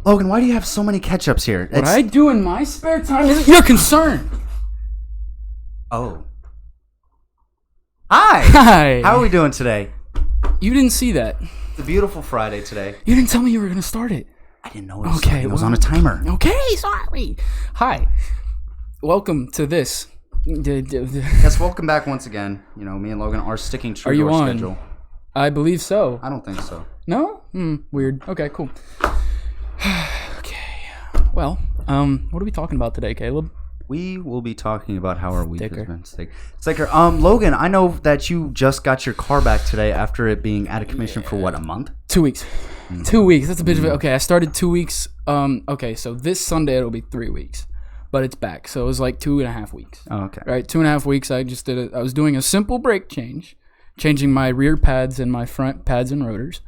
Logan, why do you have so many ketchups here? What I do in my spare time isn't your concern. Oh. Hi. Hi. How are we doing today? You didn't see that. It's a beautiful Friday today. You didn't tell me you were going to start it. I didn't know it was on a timer. Okay, sorry. Hi. Welcome to this. Yes, welcome back once again. You know, me and Logan are sticking true to our schedule. I believe so. I don't think so. No? Weird. Okay, cool. Okay. Well, what are we talking about today, Caleb? We will be talking about how our week has been. Sticker. Logan, I know that you just got your car back today after it being out of commission for what, a month? 2 weeks. 2 weeks. That's a bit of it. Okay, I started 2 weeks. Okay, so this Sunday it'll be 3 weeks. But it's back. So it was like 2.5 weeks. Oh, okay. Right, 2.5 weeks. I just did it. I was doing a simple brake change, changing my rear pads and my front pads and rotors,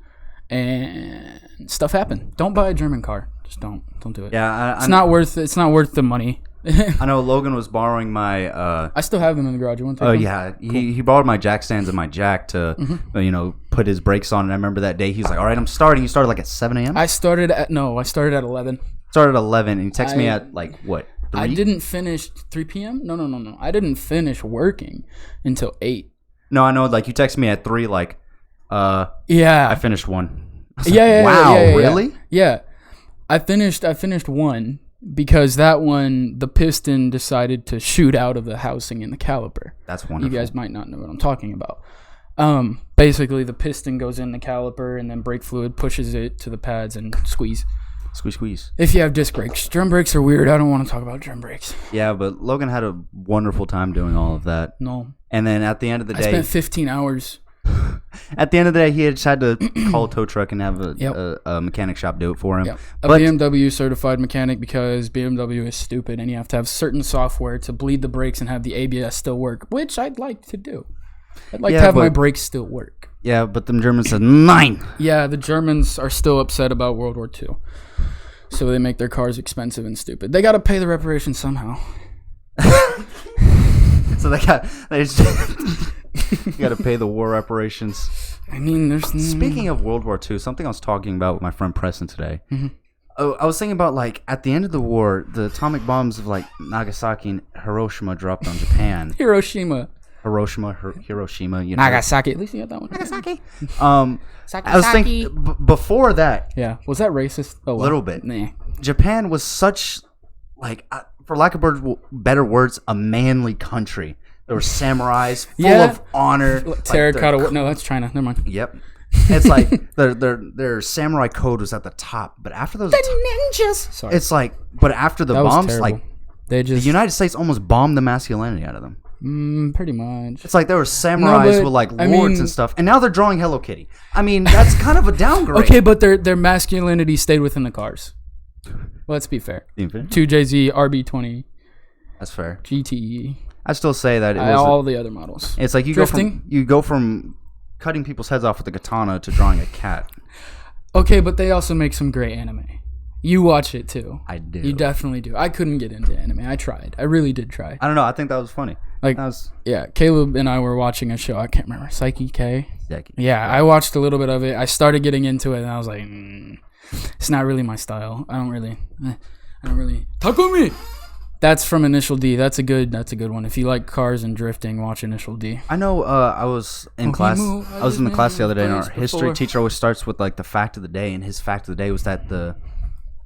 and stuff happened. Don't buy a German car. Just don't do it. Yeah, it's not worth the money. I know Logan was borrowing my. I still have them in the garage. You want to take them? Yeah, cool. He borrowed my jack stands and my jack to put his brakes on. And I remember that day he was like, "All right, I'm starting." You started like at 7 a.m. I started at 11. Started at 11, and he texted me at like what? 3? I didn't finish 3 p.m. No. I didn't finish working until 8. No, I know. Like you texted me at 3. Like, yeah, I finished 1. Yeah. Wow, really? Yeah. I finished 1 because that one, the piston decided to shoot out of the housing in the caliper. That's wonderful. You guys might not know what I'm talking about. Basically, the piston goes in the caliper, and then brake fluid pushes it to the pads and squeeze. Squeeze. If you have disc brakes. Drum brakes are weird. I don't want to talk about drum brakes. Yeah, but Logan had a wonderful time doing all of that. No. And then at the end of the day... I spent 15 hours. At the end of the day, he had had to call a tow truck and have a mechanic shop do it for him. Yep. A BMW certified mechanic, because BMW is stupid and you have to have certain software to bleed the brakes and have the ABS still work, which I'd like to do. I'd like to have my brakes still work. Yeah, but the Germans said 9. Yeah, the Germans are still upset about World War II. So they make their cars expensive and stupid. They got to pay the reparations somehow. So they just got to pay the war reparations. I mean, there's... Speaking of World War II, something I was talking about with my friend Preston today. Mm-hmm. I was thinking about, like, at the end of the war, the atomic bombs of, like, Nagasaki and Hiroshima dropped on Japan. Hiroshima, you know. Nagasaki. At least you got that one. Nagasaki. I was thinking before that. Yeah. Was that racist? A little bit. Nah. Japan was such, like, for lack of better words, a manly country. There were samurais full of honor. Terracotta. No, that's China. Never mind. Yep. It's like their samurai code was at the top, but after those ninjas. Sorry. It's like, but after the bombs, like the United States almost bombed the masculinity out of them. Pretty much. It's like there were samurais with like lords and stuff, and now they're drawing Hello Kitty. I mean, that's kind of a downgrade. Okay, but their masculinity stayed within the cars. Let's be fair. 2JZ RB20. That's fair. GTE. I still say that it was all the other models. It's like you go from cutting people's heads off with a katana to drawing a cat. Okay, but they also make some great anime. You watch it too. I do. You definitely do. I couldn't get into anime. I tried. I really did try. I don't know. I think that was funny. Yeah, Caleb and I were watching a show. I can't remember. Psyche K? Yeah, I watched a little bit of it. I started getting into it, and I was like, it's not really my style. I don't really. Takumi! That's from Initial D. That's a good one. If you like cars and drifting, watch Initial D. I know. I was in class. I was in the class the other day, and our history teacher always starts with like the fact of the day, and his fact of the day was that the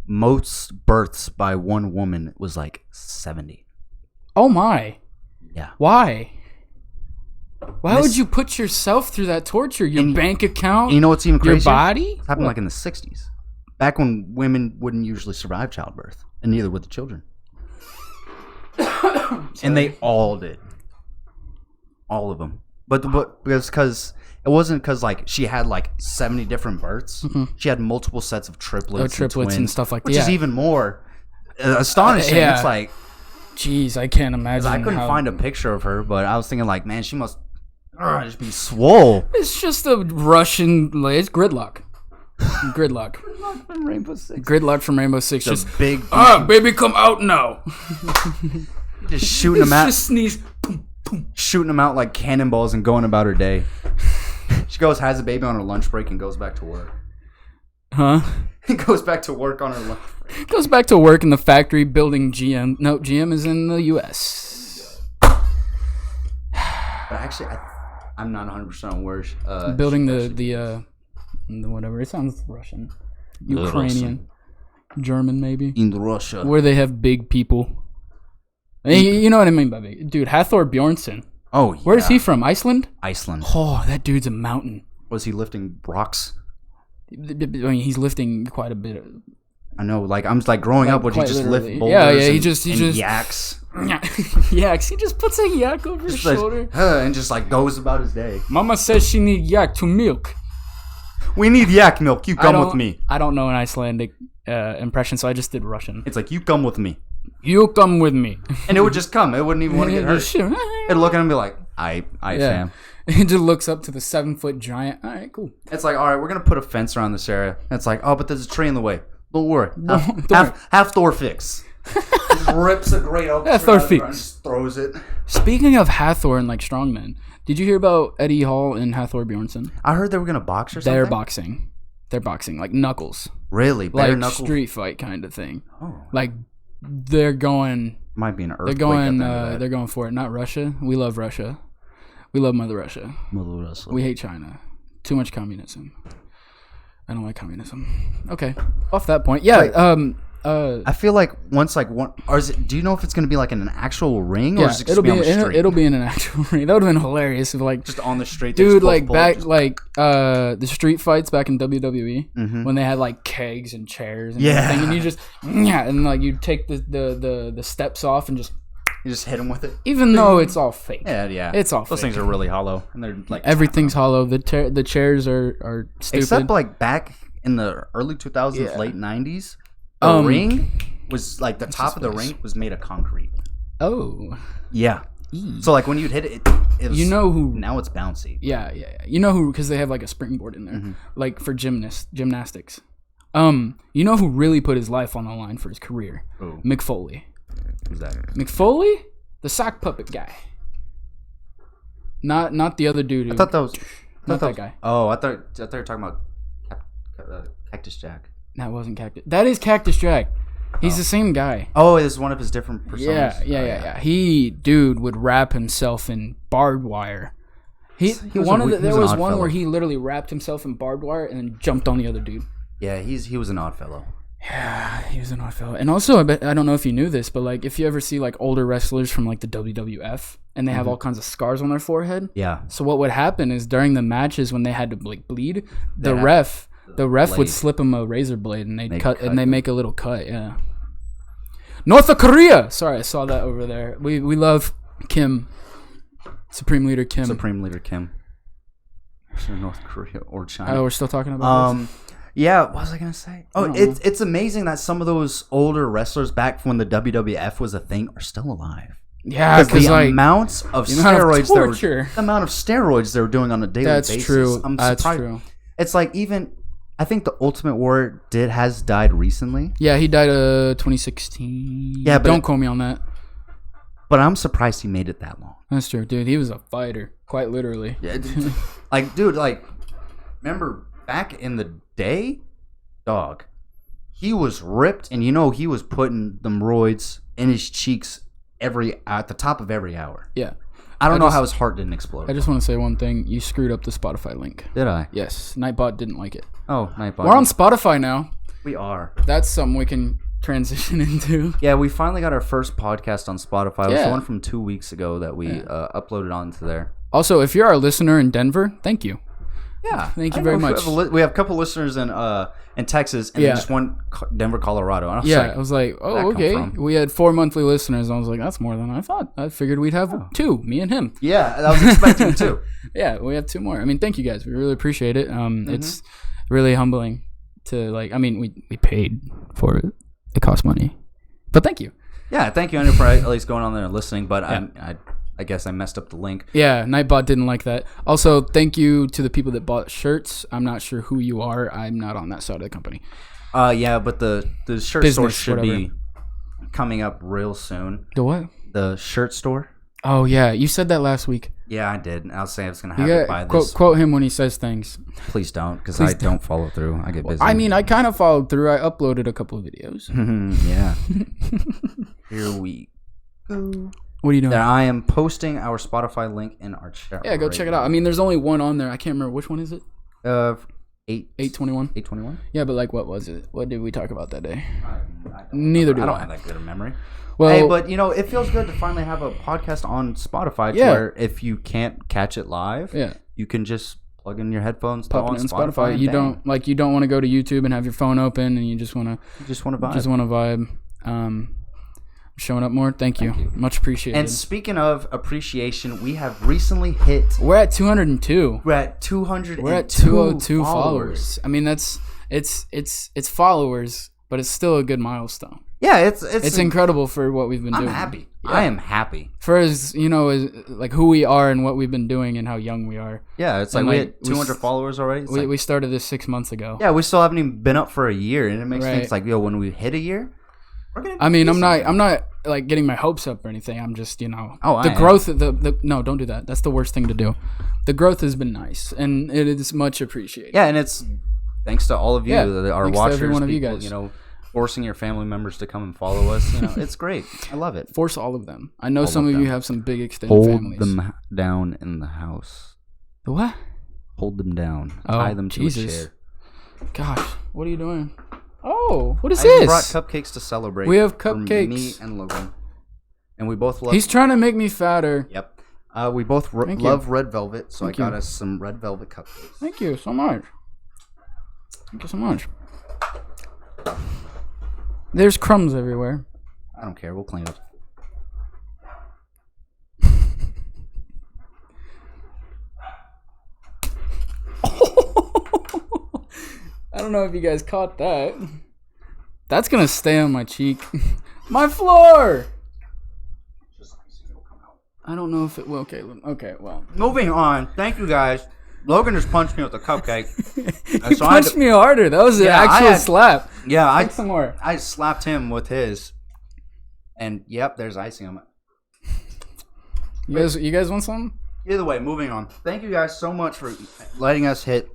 most births by one woman was like 70. Oh my! Yeah. Why? Why would you put yourself through that torture? Your bank account? You know what's even crazier? Your body? It happened like in the 60s, back when women wouldn't usually survive childbirth, and neither would the children. And they all did. All of them. But because it wasn't because like she had like 70 different births. Mm-hmm. She had multiple sets of triplets and twins, and stuff like that. Which is even more astonishing. It's like, jeez, I can't imagine. I couldn't find a picture of her, but I was thinking like, man, she must just be swole. It's just a Russian. It's gridlock. Gridlock from Rainbow Six. Gridlock from Rainbow Six. Just big. Baby, come out now. Just shooting them out. Just sneeze. Shooting them out like cannonballs and going about her day. She goes, has a baby on her lunch break, and goes back to work. Huh? He goes back to work on her lunch break. Goes back to work in the factory building GM. No, GM is in the U.S. But actually, I'm not 100% on where building the whatever. It sounds Russian, Ukrainian, German maybe. In Russia, where they have big people. You know what I mean by big, dude. Hathor Bjornsson. Oh, yeah. Where is he from? Iceland. Iceland. Oh, that dude's a mountain. Was he lifting rocks? I mean, he's lifting quite a bit. I know, like I'm like growing up, would he just literally. lift boulders? Yeah, he just yaks. Yaks. He just puts a yak over his shoulder and just like goes about his day. Mama says she need yak to milk. We need yak milk. You come with me. I don't know an Icelandic impression, so I just did Russian. It's like, you come with me. You come with me. And it would just come. It wouldn't even want to get hurt. It'd look at him and be like, I fam. It just looks up to the 7-foot giant. All right, cool. It's like, all right, we're going to put a fence around this area. And it's like, oh, but there's a tree in the way. Don't worry. Half Thor fix. Just rips a great oak tree Thor out and just throws it. Speaking of Hathor and like strongmen, did you hear about Eddie Hall and Hathor Bjornsson? I heard they were going to box or something. They're boxing. Like knuckles. Really? Like knuckles? Street fight kind of thing. Oh. Like they're going. Might be an earthquake. They're going for it. Not Russia. We love Russia. We love Mother Russia. Mother Russia. We hate China. Too much communism. I don't like communism. Okay. Off that point. Yeah. I feel like once like one, or is it? Do you know if it's gonna be like in an actual ring, or is it just be on the street? It'll be in an actual ring. That would have been hilarious if like just on the street, dude. Like back, the street fights back in WWE when they had like kegs and chairs and everything, and you just and like you take the steps off and just. You just hit them with it, even though it's all fake. Yeah, it's all. Those things are really hollow, and they're like everything's hollow. The chairs are stupid. Except like back in the early 2000s, late 90s, the ring was like the top of the ring was made of concrete. Oh, yeah. So like when you'd hit it, it was, you know who? Now it's bouncy. Yeah. You know who? Because they have like a springboard in there, like for gymnastics. You know who really put his life on the line for his career? Ooh. Mick Foley. Who's that? Mick Foley, the sock puppet guy. Not the other dude. I thought that was not that guy. Oh, I thought you were talking about Cactus Jack. That wasn't Cactus. That is Cactus Jack. He's the same guy. Oh, it's one of his different personas. Yeah. He would wrap himself in barbed wire. There was one where he literally wrapped himself in barbed wire and then jumped on the other dude. Yeah, he was an odd fellow. Yeah, he was an odd fellow. And also, I don't know if you knew this, but like if you ever see like older wrestlers from like the WWF and they have all kinds of scars on their forehead. Yeah. So what would happen is during the matches when they had to like bleed, the ref would slip them a razor blade and they'd cut and they make a little cut. Yeah. North Korea. Sorry, I saw that over there. We love Kim. Supreme Leader Kim. North Korea or China. Oh, we're still talking about this? Yeah, what was I gonna say? Oh, it's amazing that some of those older wrestlers back when the WWF was a thing are still alive. Yeah, because the amounts of steroids they were doing on a daily basis. That's true. I'm surprised. That's true. It's like even I think the Ultimate Warrior has died recently. Yeah, he died 2016. Yeah, but don't quote me on that. But I'm surprised he made it that long. That's true, dude. He was a fighter, quite literally. Yeah, remember back in the day, dog, he was ripped, and he was putting them roids in his cheeks at the top of every hour. Yeah. I don't know how his heart didn't explode. I just want to say one thing. You screwed up the Spotify link. Did I? Yes. Nightbot didn't like it. Oh, Nightbot. We're on Spotify now. We are. That's something we can transition into. Yeah, we finally got our first podcast on Spotify. It was the one from 2 weeks ago that we uploaded onto there. Also, if you're our listener in Denver, thank you. Yeah, thank you very much. We have a couple listeners in Texas and then just one Denver, Colorado. And I was like, oh, okay. We had 4 monthly listeners. I was like, that's more than I thought. I figured we'd have 2, me and him. Yeah, I was expecting 2. Yeah, we have 2 more. I mean, thank you guys. We really appreciate it. It's really humbling to we paid for it. It costs money, but thank you. Yeah, thank you, Andrew, for at least going on there and listening. But I guess I messed up the link. Yeah, Nightbot didn't like that. Also, thank you to the people that bought shirts. I'm not sure who you are. I'm not on that side of the company. Yeah, but the shirt store should be coming up real soon. The what? The shirt store. Oh, yeah. You said that last week. Yeah, I did. I'll say I was gonna have it by this. Quote him when he says things. Please don't, because I don't follow through. I get busy. I mean, I kind of followed through. I uploaded a couple of videos. Yeah. Here we go. What are you doing? I am posting our Spotify link in our chat. Yeah, go check it out. I mean, there's only one on there. I can't remember which one is it. 821. 821. Yeah, but like, what was it? What did we talk about that day? Neither do I. I don't have that good of memory. Well, hey, but it feels good to finally have a podcast on Spotify. Where if you can't catch it live, you can just plug in your headphones, pop it on Spotify. You don't want to go to YouTube and have your phone open, and you just want to vibe. Showing up more. Thank you. Much appreciated. And speaking of appreciation, we have recently hit. We're at 202. We're at 202. We're at 202 followers. I mean, it's followers, but it's still a good milestone. Yeah, it's incredible for what we've been doing. I'm happy. Yeah. I am happy for as like who we are and what we've been doing and how young we are. Yeah, it's like we had 200 followers already. We started this 6 months ago. Yeah, we still haven't even been up for a year, and it makes things like when we hit a year. I mean, I'm not like getting my hopes up or anything. I'm just, the growth of the no, don't do that. That's the worst thing to do. The growth has been nice, and it is much appreciated. Yeah, and it's thanks to all of you, our watchers, every one of you guys. Forcing your family members to come and follow us. It's great. I love it. Force all of them. I know some of you have some big extended families. Hold them down in the house. The what? Hold them down. Tie them to a chair. Gosh, what are you doing? Oh, what is this? I brought cupcakes to celebrate. We have cupcakes. For me and Logan. And we both love... He's trying to make me fatter. Yep. We both love red velvet, so I got us some red velvet cupcakes. Thank you so much. Thank you so much. There's crumbs everywhere. I don't care. We'll clean it. I don't know if you guys caught that. That's gonna stay on my cheek. My floor! I don't know if it will. Okay, well. Moving on. Thank you guys. Logan just punched me with a cupcake. He punched me harder. That was an actual slap. Yeah, Take some more. I slapped him with his. And yep, there's icing on it. You guys want some? Either way, moving on. Thank you guys so much for letting us hit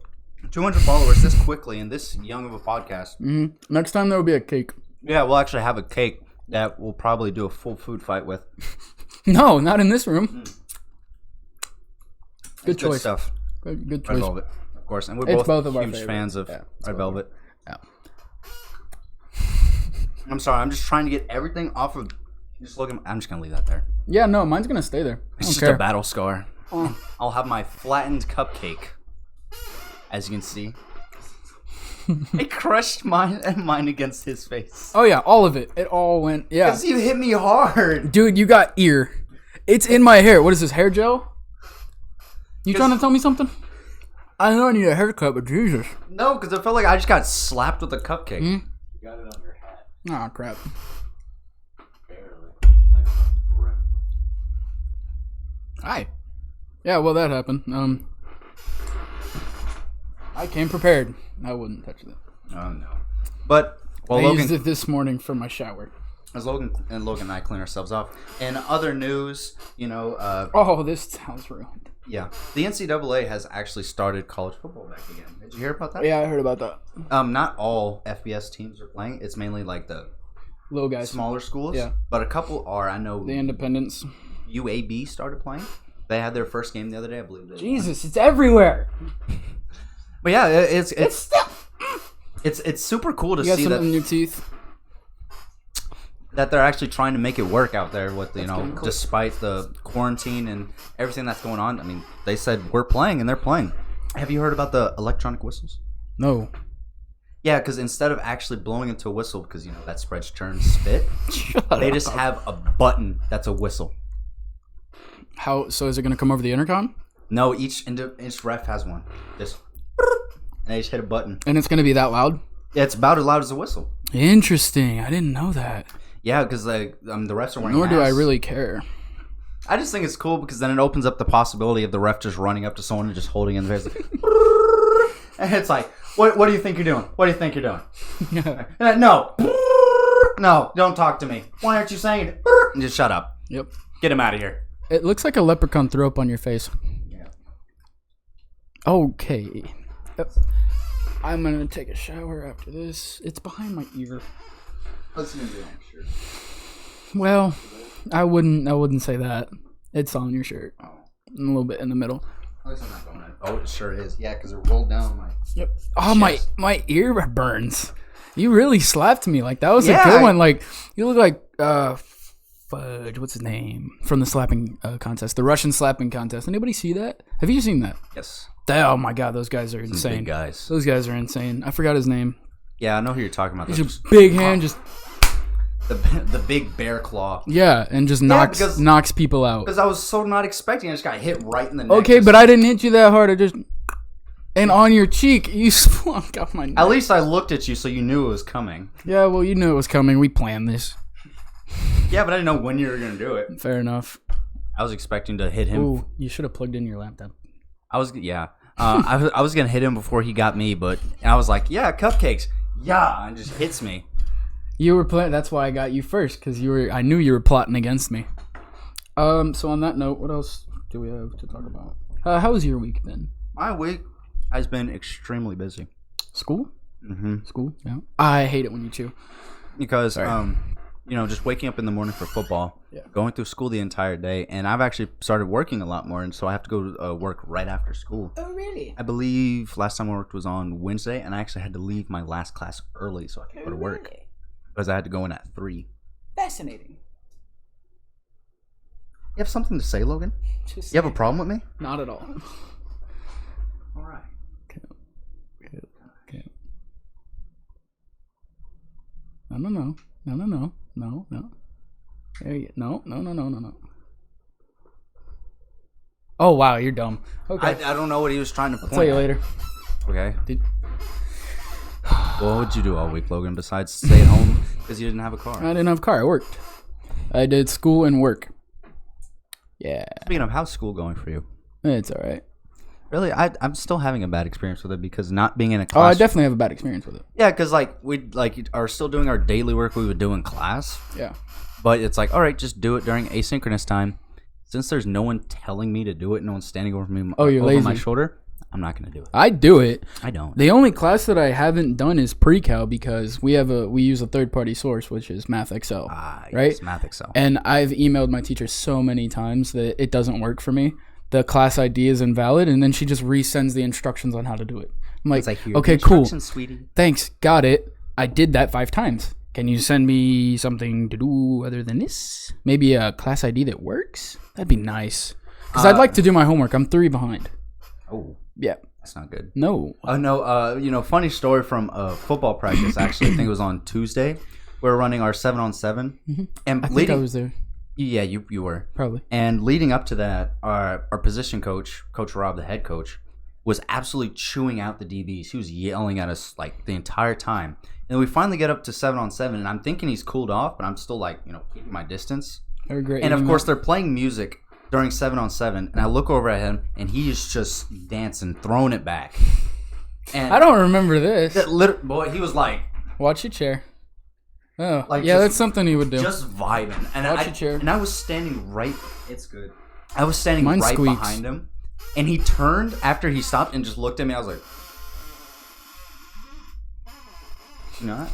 200 followers this quickly in this young of a podcast. Mm-hmm. Next time there will be a cake. Yeah, we'll actually have a cake that we'll probably do a full food fight with. No, not in this room. Good choice. Good stuff. Good choice. Red Velvet, of course. And we're both huge fans of Red Velvet. Yeah. I'm sorry. I'm just trying to get everything off of... I'm just going to leave that there. Yeah, no, mine's going to stay there. It's just a battle scar. I'll have my flattened cupcake. As you can see. I crushed mine against his face. Oh, yeah, all of it. It all went... Yeah. Because you hit me hard. Dude, you got ear. It's in my hair. What is this, hair gel? You trying to tell me something? I know I need a haircut, but Jesus. No, because I felt like I just got slapped with a cupcake. Mm-hmm. You got it on your hat. Aw, crap. Barely. Hi. Yeah, well, that happened. I came prepared. I wouldn't touch that. Oh, no. But, I used it this morning for my shower. As Logan and I clean ourselves off. In other news, oh, this sounds ruined. Yeah. The NCAA has actually started college football back again. Did you hear about that? Yeah, I heard about that. Not all FBS teams are playing. It's mainly like the little guys. Smaller schools. Yeah. But a couple are. I know. The Independents. UAB started playing. They had their first game the other day, I believe. Jesus, it's everywhere. But yeah, it's super cool to see that. You got something in your teeth? That they're actually trying to make it work out there with, despite the quarantine and everything that's going on. I mean, they said we're playing and they're playing. Have you heard about the electronic whistles? No. Yeah, because instead of actually blowing into a whistle, because, that spreads churn spit, they just have a button that's a whistle. How? So is it going to come over the intercom? No, each ref has one. Just... And they just hit a button. And it's going to be that loud? Yeah, it's about as loud as a whistle. Interesting. I didn't know that. Yeah, because the refs are wearing Nor masks. do I really care. I just think it's cool because then it opens up the possibility of the ref just running up to someone and just holding in the face. Like, and it's like, what do you think you're doing? What do you think you're doing? No. No, don't talk to me. Why aren't you saying it? And just shut up. Yep. Get him out of here. It looks like a leprechaun threw up on your face. Yeah. Okay. I'm gonna take a shower after this. It's behind my ear. Let's do it. Sure. Well, I wouldn't say that. It's on your shirt. Oh. A little bit in the middle. At least I'm not going in. Oh, it sure is. Yeah, because it rolled down my. Yep. Oh, chest. my ear burns. You really slapped me. Like, that was a good one. Like, you look like Fudge. What's his name from the slapping contest? The Russian slapping contest. Anybody see that? Have you seen that? Yes. Oh my God, those guys are insane. Some big guys. Those guys are insane. I forgot his name. Yeah, I know who you're talking about. He's a big hand, just the big bear claw. Yeah, and just knocks people out. Because I was so not expecting, I just got hit right in the neck. Okay, but I didn't hit you that hard. And on your cheek, you splunk off my neck. At least I looked at you, so you knew it was coming. Yeah, well, you knew it was coming. We planned this. Yeah, but I didn't know when you were gonna do it. Fair enough. I was expecting to hit him. Ooh, you should have plugged in your laptop. I was gonna hit him before he got me, but I was like, yeah, cupcakes, yeah, and just hits me. You were playing. That's why I got you first, because I knew you were plotting against me. So on that note, what else do we have to talk about? How was your week been? My week has been extremely busy. School? Mm-hmm. School? Yeah. I hate it when you chew. Because just waking up in the morning for football, going through school the entire day, and I've actually started working a lot more, and so I have to go to work right after school. Oh, really? I believe last time I worked was on Wednesday, and I actually had to leave my last class early so I could go to work. Really? Because I had to go in at 3. Fascinating. You have something to say, Logan? You have a problem with me? Not at all. All right. Okay. No. There you go. No. Oh, wow, you're dumb. Okay. I don't know what he was trying to point I'll tell you at. later. Okay. Well, what did you do all week, Logan, besides stay at home because you didn't have a car? I didn't have a car. I worked. I did school and work. Yeah. Speaking of, how's school going for you? It's all right. Really, I'm still having a bad experience with it because not being in a Oh, class. I definitely have a bad experience with it. Yeah, because we are still doing our daily work we would do in class. Yeah. But it's like, all right, just do it during asynchronous time. Since there's no one telling me to do it, no one's standing over me you're lazy. my shoulder, I'm not going to do it. I do it. I don't. The only class that I haven't done is pre-cal because we use a third-party source, which is MathXL, right? Yes, MathXL. And I've emailed my teacher so many times that it doesn't work for me. The class ID is invalid, and then she just resends the instructions on how to do it. I'm like okay, cool. Sweetie. Thanks, got it. I did that 5 times. Can you send me something to do other than this? Maybe a class ID that works? That'd be nice. Because I'd like to do my homework. I'm 3 behind. Oh. Yeah. That's not good. No. Oh, no. Funny story from football practice, actually. I think it was on Tuesday. We were running our 7-on-7. Mm-hmm. And I think I was there. Yeah, you were. Probably. And leading up to that, our position coach, Coach Rob, the head coach, was absolutely chewing out the DBs. He was yelling at us like the entire time. And we finally get up to 7-on-7, and I'm thinking he's cooled off, but I'm still keeping my distance. Very great. And of course, they're playing music during 7-on-7, and I look over at him, and he is just dancing, throwing it back. And I don't remember this. Boy, he was like, watch your chair. Oh, that's something he would do. Just vibing. And watch your chair. And I was standing right. It's good. I was standing Mine right squeaks. behind him, and he turned after he stopped and just looked at me. I was like, you know what?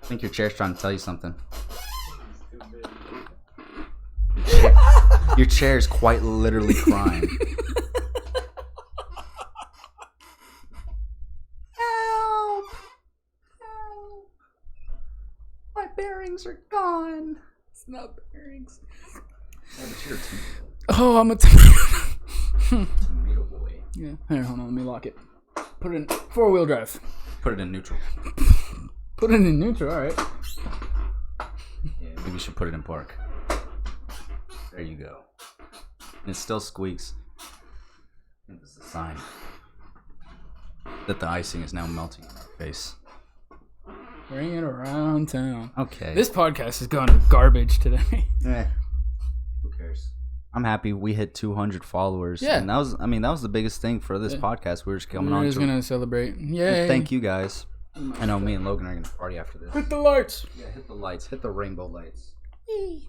I think your chair's trying to tell you something. Your chair is quite literally crying. Help! Help! My bearings are gone. It's not bearings. Yeah, but you're a Oh, I'm a tomato boy. Yeah. Here, hold on. Let me lock it. Put it in 4-wheel drive. Put it in neutral. Put it in neutral. All right. Yeah, maybe you should put it in park. There you go. And it still squeaks. I think this is a sign that the icing is now melting in our face. Bring it around town. Okay. This podcast has gone to garbage today. Who cares? I'm happy we hit 200 followers. Yeah. And that was the biggest thing for this podcast. We were just coming on We're just going to celebrate. Yay. Thank you guys. I know me and Logan are going to party after this. Hit the lights. Yeah, hit the lights. Hit the rainbow lights. It'd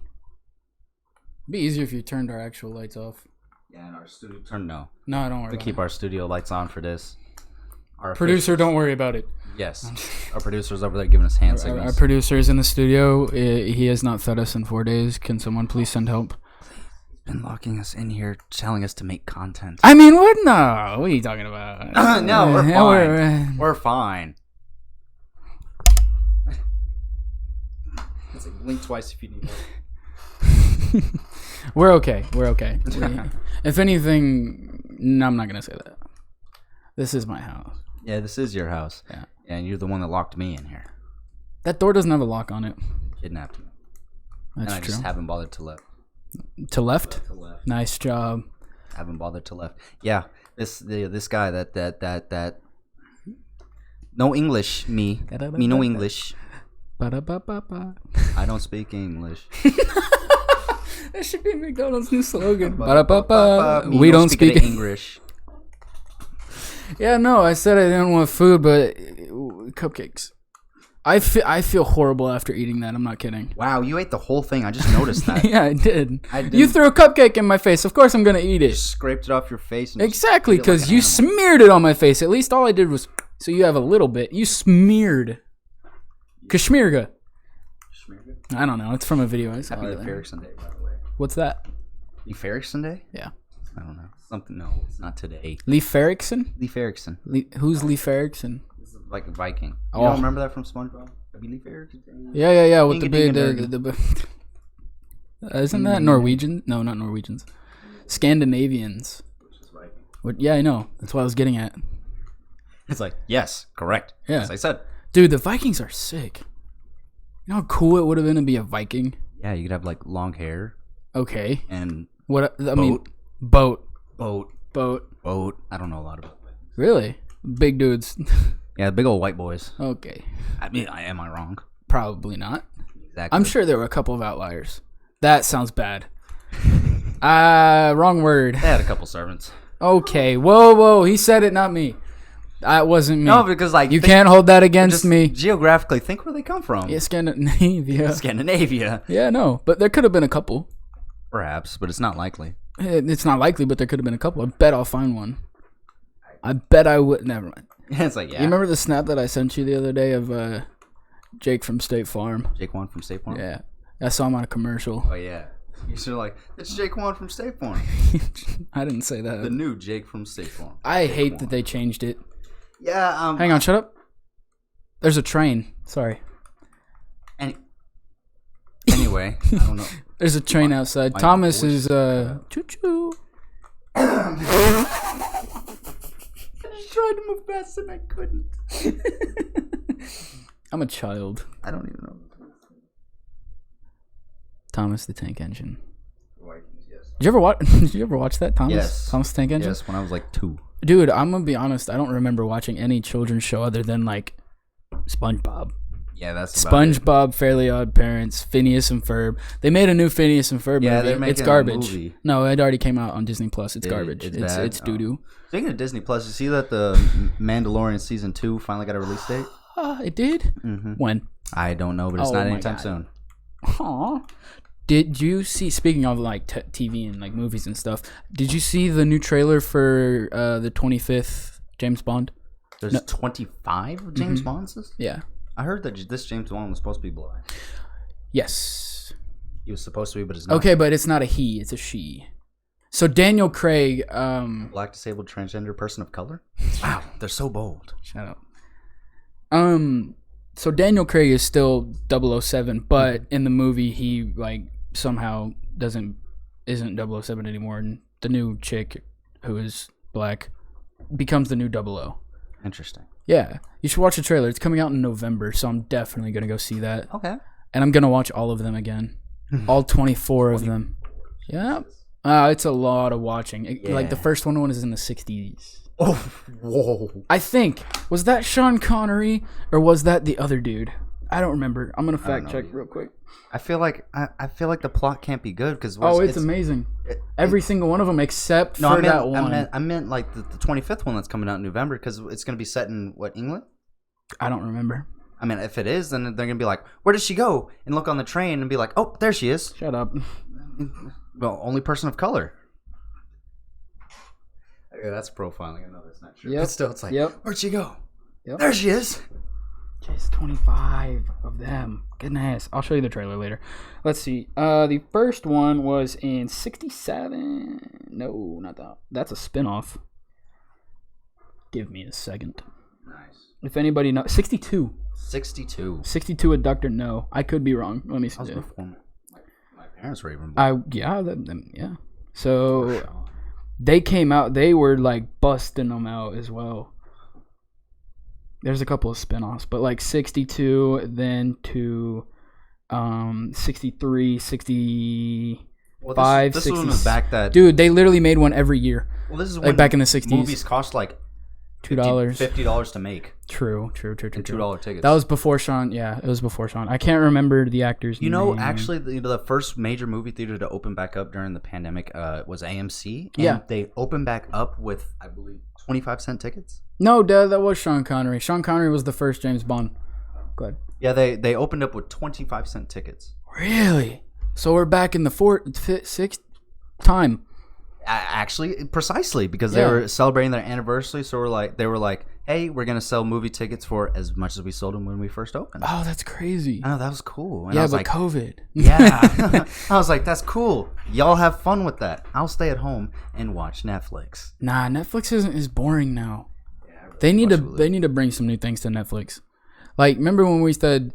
be easier if you turned our actual lights off. Yeah, and our studio turn no. No, don't worry. We keep our studio lights on for this. Our producer, don't worry about it. Yes, our producer's over there giving us hand signals. Our producer is in the studio. He has not fed us in 4 days. Can someone please send help? He's been locking us in here, telling us to make content. I mean, what? No, what are you talking about? No, we're fine. We're fine. It's like blink twice if you need help. We're okay. We're okay. If anything, no, I'm not gonna say that. This is my house. Yeah, this is your house. Yeah. And you're the one that locked me in here. That door doesn't have a lock on it. Kidnapped me. That's and I true. just haven't bothered to left. To left? To left. Nice job. Haven't bothered to left. Yeah. This guy that no English me no English. I don't speak English. That should be McDonald's new slogan. We don't speak English. Yeah, no, I said I didn't want food, but cupcakes. I feel horrible after eating that. I'm not kidding. Wow, you ate the whole thing. I just noticed that. Yeah, I did. You threw a cupcake in my face. Of course I'm going to eat it. You scraped it off your face. And exactly, because you smeared it on my face. At least all I did was... So you have a little bit. You smeared. Kashmirga. I don't know. It's from a video I saw. Happy Leif Erikson Day, by the way. What's that? Leif Erikson Day? Yeah. I don't know. Something. No, it's not today. Leif Erikson? Leif Erikson. Who's Leif Erikson? This is like a Viking. You don't remember that from SpongeBob? Leif Erikson? Yeah. With the isn't that Norwegian? No, not Norwegians. Scandinavians. Which is Viking. Yeah, I know. That's what I was getting at. It's like, yes, correct. Yeah. As I said. Dude, the Vikings are sick. You know how cool it would have been to be a Viking? Yeah, you could have like long hair. Okay. And what? I mean, boat. I don't know a lot about it. Really? Big dudes. Yeah, big old white boys. Okay. I mean, am I wrong? Probably not. Exactly. I'm sure there were a couple of outliers. That sounds bad. Wrong word. They had a couple servants. Okay. Whoa. He said it, not me. That wasn't me. No, because like you can't hold that against me. Geographically, think where they come from. Yeah, Scandinavia. Yeah, no, but there could have been a couple. Perhaps, but it's not likely. It's not likely, but there could have been a couple. I bet I'll find one. I bet I would. Never mind. It's like, yeah. You remember the snap that I sent you the other day of Jake from State Farm? Jake Wan from State Farm? Yeah. I saw him on a commercial. Oh, yeah. You should like, it's Jake Wan from State Farm. I didn't say that. The new Jake from State Farm. I hate that they changed it. Yeah. Hang on, shut up. There's a train. Sorry. Anyway, I don't know. There's a train outside. Thomas is choo-choo. I just tried to move fast and I couldn't. I'm a child. I don't even know. Thomas the Tank Engine. Vikings, yes. Did you ever watch that, Thomas? Yes. Thomas the Tank Engine? Yes, when I was like 2. Dude, I'm gonna be honest. I don't remember watching any children's show other than like SpongeBob. Yeah, that's SpongeBob, Fairly Odd Parents, Phineas and Ferb. They made a new Phineas and Ferb movie. It's garbage. No, it already came out on Disney Plus. It's garbage. It's doo doo. Speaking of Disney Plus, you see that the Mandalorian season 2 finally got a release date? It did. Mm-hmm. When? I don't know, but it's not anytime soon. Aw. Did you see? Speaking of like TV and like movies and stuff, did you see the new trailer for the 25th James Bond? There's 25 James Bonds. Yeah. I heard that this James Bond was supposed to be black. Yes. He was supposed to be, but it's not. Okay, but it's not a he, it's a she. So Daniel Craig, black disabled transgender person of color? Wow, they're so bold. Shut up. So Daniel Craig is still 007, but in the movie he like somehow isn't 007 anymore, and the new chick who is black becomes the new 00. Interesting. Yeah, you should watch the trailer. It's coming out in November, so I'm definitely gonna go see that. Okay. And I'm gonna watch all of them again, all 24 of them. Yeah. It's a lot of watching. Like the first one is in the 60s. Oh, whoa! I think was that Sean Connery or was that the other dude? I don't remember. I'm gonna fact check real quick. I feel like the plot can't be good because it's amazing. Every single one of them except for that one. I meant like the 25th one that's coming out in November because it's gonna be set in what, England? I don't remember. I mean, if it is, then they're gonna be like, "Where did she go?" And look on the train and be like, "Oh, there she is." Shut up. Well, only person of color. Okay, that's profiling. I know that's not true. Yep. But still, it's like, where'd she go? Yep. There she is. Just 25 of them. Goodness. I'll show you the trailer later. Let's see. The first one was in 67. No, not that. That's a spinoff. Give me a second. Nice. If anybody knows. 62. 62. 62 with Dr. No. I could be wrong. Let me see. That was before my parents were even born. Yeah. So they came out. They were like busting them out as well. There's a couple of spinoffs, but like 62, then to 63, 65, this one was back that... Dude, they literally made one every year. Well, this is like when back in the 60s. Movies cost like $2. $50 to make. True. And $2 tickets. That was before Sean. Yeah, it was before Sean. I can't remember the actor's name. Actually, the first major movie theater to open back up during the pandemic was AMC. And they opened back up with, I believe, 25-cent tickets. No, that was Sean Connery. Sean Connery was the first James Bond. Go ahead. Yeah, they opened up with 25-cent tickets. Really? So we're back in the sixth time. Actually, precisely, because they were celebrating their anniversary. So they were like, hey, we're gonna sell movie tickets for as much as we sold them when we first opened. Oh, that's crazy. I know, that was cool. And yeah, I was but like, COVID. Yeah. I was like, that's cool. Y'all have fun with that. I'll stay at home and watch Netflix. Nah, Netflix is boring now. Yeah, really they need to bring some new things to Netflix. Like, remember when we said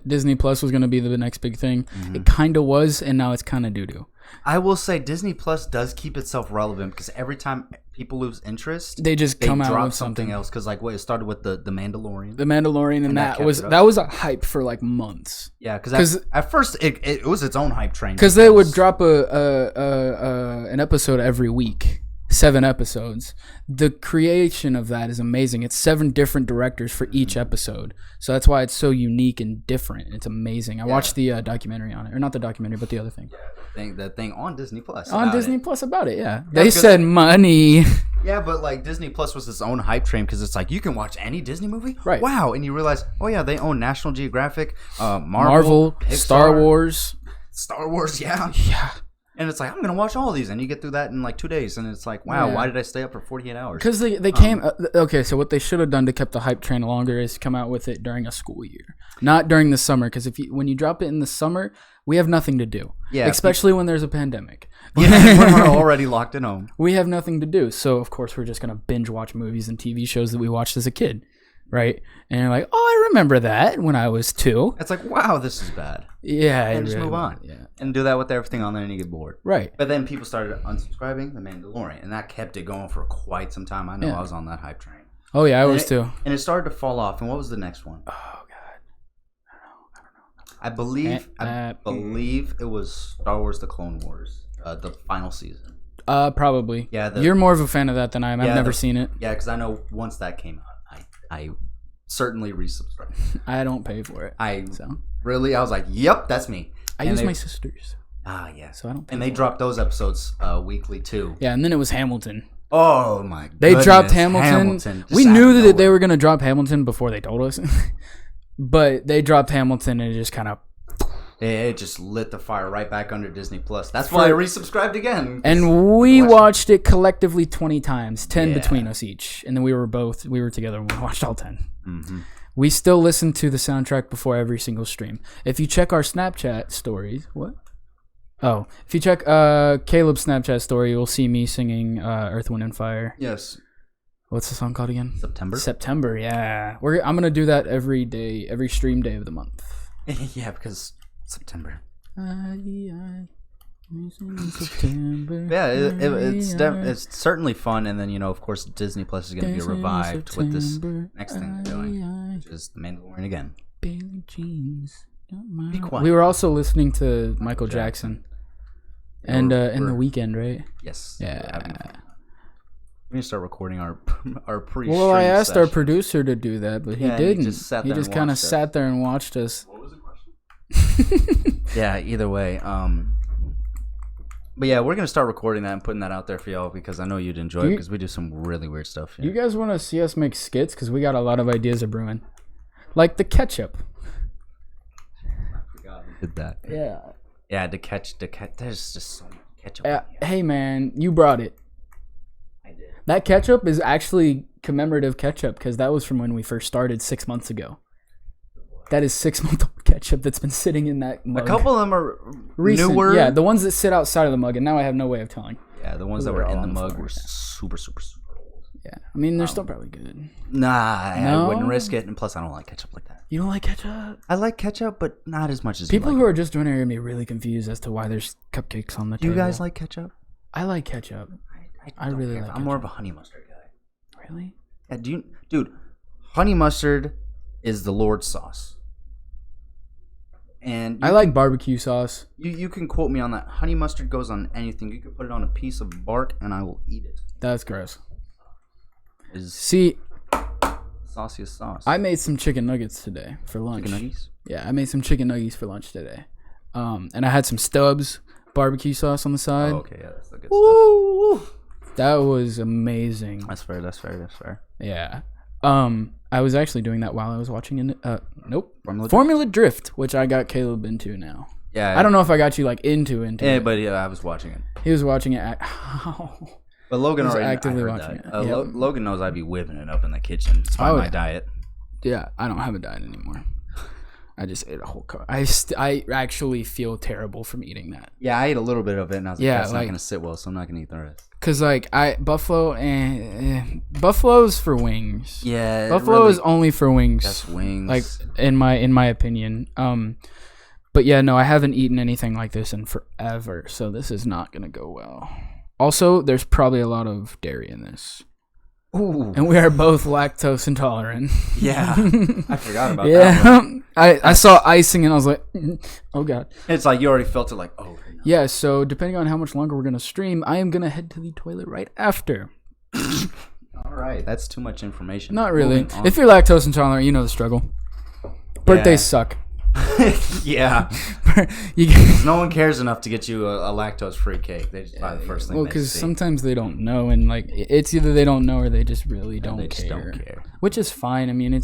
Disney Plus was gonna be the next big thing? Mm-hmm. It kind of was, and now it's kind of doo-doo. I will say Disney Plus does keep itself relevant because every time people lose interest, they come out with something else. Because it started with the Mandalorian. The Mandalorian, and that was a hype for like months. Yeah, because at first it was its own hype train. Because they would drop an episode every week. 7 episodes. The creation of that is amazing. It's 7 different directors for each episode, so that's why it's so unique and different. It's amazing. I watched the documentary on it, or not the documentary, but the other thing. Yeah, that thing on Disney Plus. On Disney Plus about it, yeah. They said money. Yeah, but like Disney Plus was its own hype train because it's like you can watch any Disney movie. Right. Wow, and you realize, oh yeah, they own National Geographic, Marvel, Pixar, Star Wars. Yeah. Yeah. And it's like, I'm going to watch all of these. And you get through that in like 2 days. And it's like, wow, why did I stay up for 48 hours? Because they came... okay, so what they should have done to keep the hype train longer is come out with it during a school year. Not during the summer. Because when you drop it in the summer, we have nothing to do. Yeah. Especially when there's a pandemic. Yeah, when we're already locked in home. We have nothing to do. So, of course, we're just going to binge watch movies and TV shows that we watched as a kid. Right? And you're like, oh, I remember that when I was 2. It's like, wow, this is bad. Yeah. And just move on. Yeah. And do that with everything on there and you get bored. Right. But then people started unsubscribing The Mandalorian. And that kept it going for quite some time. I know I was on that hype train. Oh, yeah, I was too. And it started to fall off. And what was the next one? Oh, God. I don't know. I believe it was Star Wars The Clone Wars, the final season. Probably. Yeah. You're more of a fan of that than I am. I've never seen it. Yeah, because I know once that came out, I certainly resubscribed. I don't pay for it. I was like, yep, that's me. I use my sister's. Ah, yeah. So I don't. And they dropped those episodes weekly too. Yeah, and then it was Hamilton. Oh my god. They dropped Hamilton. We knew that they were gonna drop Hamilton before they told us, but they dropped Hamilton and it just kind of. It just lit the fire right back under Disney Plus. That's why I resubscribed again. And we watched it collectively 20 times, 10 between us each. And then we were together and we watched all 10. Mm-hmm. We still listen to the soundtrack before every single stream. If you check our Snapchat stories, if you check Caleb's Snapchat story, you'll see me singing Earth, Wind, and Fire. Yes. What's the song called again? September, yeah. I'm going to do that every day, every stream day of the month. Yeah, because... September. September. Yeah, it's certainly fun, and then of course Disney Plus is going to be revived with this next thing they're doing, which is The Mandalorian again. Billie Jean's. Be quiet. We were also listening to Michael Jackson, and in The Weeknd, right? Yes. Yeah. We need to start recording our pre. Well, I asked our producer to do that, but he didn't. He just kind of sat there and watched us. Yeah, either way. But yeah, we're gonna start recording that and putting that out there for y'all because I know you'd enjoy it because we do some really weird stuff. You guys want to see us make skits? Because we got a lot of ideas of brewing. Like the ketchup. I forgot who did that. Yeah. Yeah, the ketchup. There's just so much ketchup. Hey man, you brought it. I did. That ketchup is actually commemorative ketchup because that was from when we first started 6 months ago. That is 6-month-old ketchup that's been sitting in that mug. A couple of them are recent. newer. Yeah, the ones that sit outside of the mug, and now I have no way of telling. Yeah, the ones that were in the mug were super, super, super old. Yeah, I mean, they're still probably good. Nah, I wouldn't risk it, and plus I don't like ketchup like that. You don't like ketchup? I like ketchup, but not as much as people you who like are just doing it are going to be really confused as to why there's cupcakes on the table. Do table. you guys like ketchup? I like ketchup. I really like ketchup. I'm more of a honey mustard guy. Really? Yeah, dude, honey mustard is the Lord's sauce. And I like barbecue sauce. You can quote me on that. Honey mustard goes on anything. You can put it on a piece of bark, and I will eat it. That's gross. See, sauciest sauce. I made some chicken nuggets today for lunch. Chicken nuggets? Yeah, I made some chicken nuggets for lunch today. And I had some Stubbs barbecue sauce on the side. Oh, okay, yeah, that's the good stuff. That was amazing. That's fair. Yeah. I was actually doing that while I was watching Formula Drift, which I got Caleb into now. Yeah. I don't know if I got you like into it. Yeah, but yeah, I was watching it. He was watching it. But Logan already actively watching it. Logan knows I'd be whipping it up in the kitchen. It's part of my diet. Yeah, I don't have a diet anymore. I just ate a whole car. I actually feel terrible from eating that. Yeah, I ate a little bit of it, and I was like, that's not going to sit well, so I'm not going to eat the rest. Because, like, Buffalo's for wings. Yeah. Buffalo really, is only for wings. That's wings. Like, in my opinion. But, yeah, no, I haven't eaten anything like this in forever, so this is not going to go well. Also, there's probably a lot of dairy in this. Ooh. And we are both lactose intolerant. Yeah. I forgot about that one. I saw icing and I was like, oh God. It's like you already felt it like, oh. No. Yeah, so depending on how much longer we're going to stream, I am going to head to the toilet right after. All right. That's too much information. Not really. If you're lactose intolerant, you know the struggle. Birthdays suck. Yeah. No one cares enough to get you a lactose-free cake. They just buy the first thing. Well, because sometimes they don't know, and like it's either they don't know or they just really don't care. Just don't care. Which is fine. I mean, I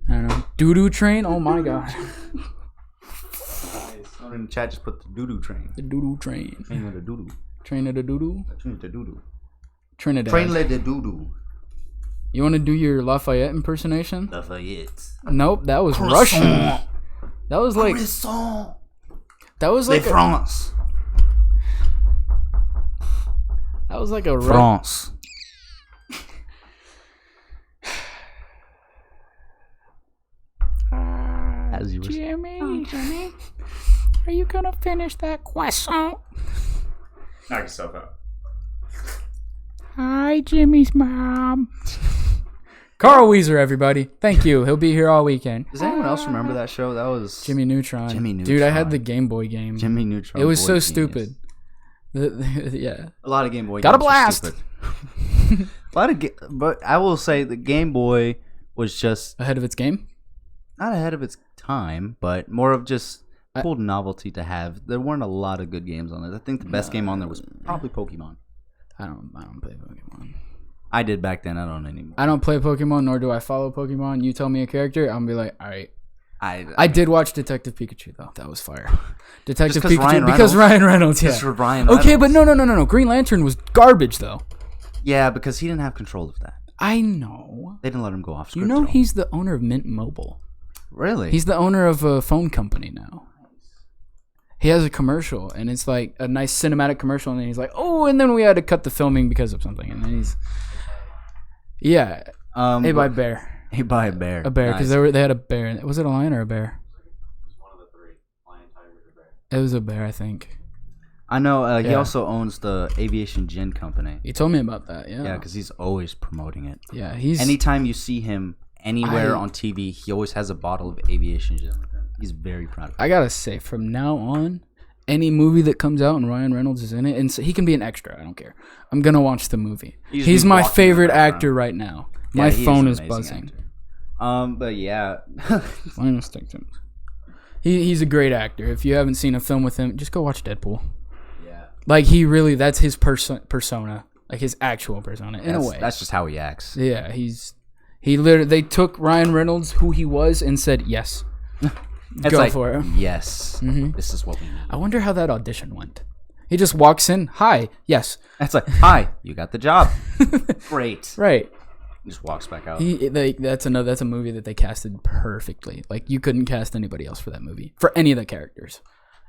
don't know. Doo-doo train. Oh my God. Someone in the chat just put the doo-doo train. The doo-doo train. Train of the doo-doo. Train of the doo-doo. Train of the doo-doo. Trinidad. Train of the doo-doo. You want to do your Lafayette impersonation? Lafayette. Nope, that was Croissant. Russian. That was like. Croissant. That was like. France. That was like a France. As you were Jimmy, are you gonna finish that croissant? Knock yourself out. Hi, Jimmy's mom. Carl Weezer, everybody. Thank you. He'll be here all weekend. Does anyone else remember that show? That was Jimmy Neutron. Jimmy Neutron. Dude, I had the Game Boy game. Jimmy Neutron. It was so stupid. Yeah. A lot of Game Boy. Got a blast. A lot of, but I will say the Game Boy was just ahead of its game. Not ahead of its time, but more of just cool novelty to have. There weren't a lot of good games on it. I think the best game on there was probably Pokemon. I don't play Pokemon. I did back then. I don't anymore. I don't play Pokemon, nor do I follow Pokemon. You tell me a character, I'm gonna be like, all right. I did watch Detective Pikachu though. That was fire. Detective Pikachu because Ryan Reynolds. Yeah. Ryan Reynolds. Okay, but no. Green Lantern was garbage though. Yeah, because he didn't have control of that. I know. They didn't let him go off script. You know he's the owner of Mint Mobile. Really? He's the owner of a phone company now. He has a commercial, and it's like a nice cinematic commercial, and then he's like, oh, and then we had to cut the filming because of something, and then he's... Yeah. Hey, by bear. Hey, by a bear. A bear, because they had a bear. Was it a lion or a bear? It was one of the three. Lion, tiger, or bear. It was a bear, I think. I know. He also owns the Aviation Gin Company. He told me about that, yeah. Yeah, because he's always promoting it. Yeah, he's... Anytime you see him anywhere on TV, he always has a bottle of Aviation Gin with him. He's very proud of it. I gotta say, from now on, any movie that comes out and Ryan Reynolds is in it, and so he can be an extra, I don't care. I'm gonna watch the movie. He's my favorite actor right now. My phone is buzzing. But yeah. He's a great actor. If you haven't seen a film with him, just go watch Deadpool. Yeah. Like, he really, that's his persona. Like, his actual persona, in a way. That's just how he acts. Yeah, he's They took Ryan Reynolds, who he was, and said yes. It's Go like, for it. yes, this is what we need. I wonder how that audition went. He just walks in. Hi. Yes. It's like, hi, you got the job. Great. Right. He just walks back out. That's a movie that they casted perfectly. Like you couldn't cast anybody else for that movie for any of the characters,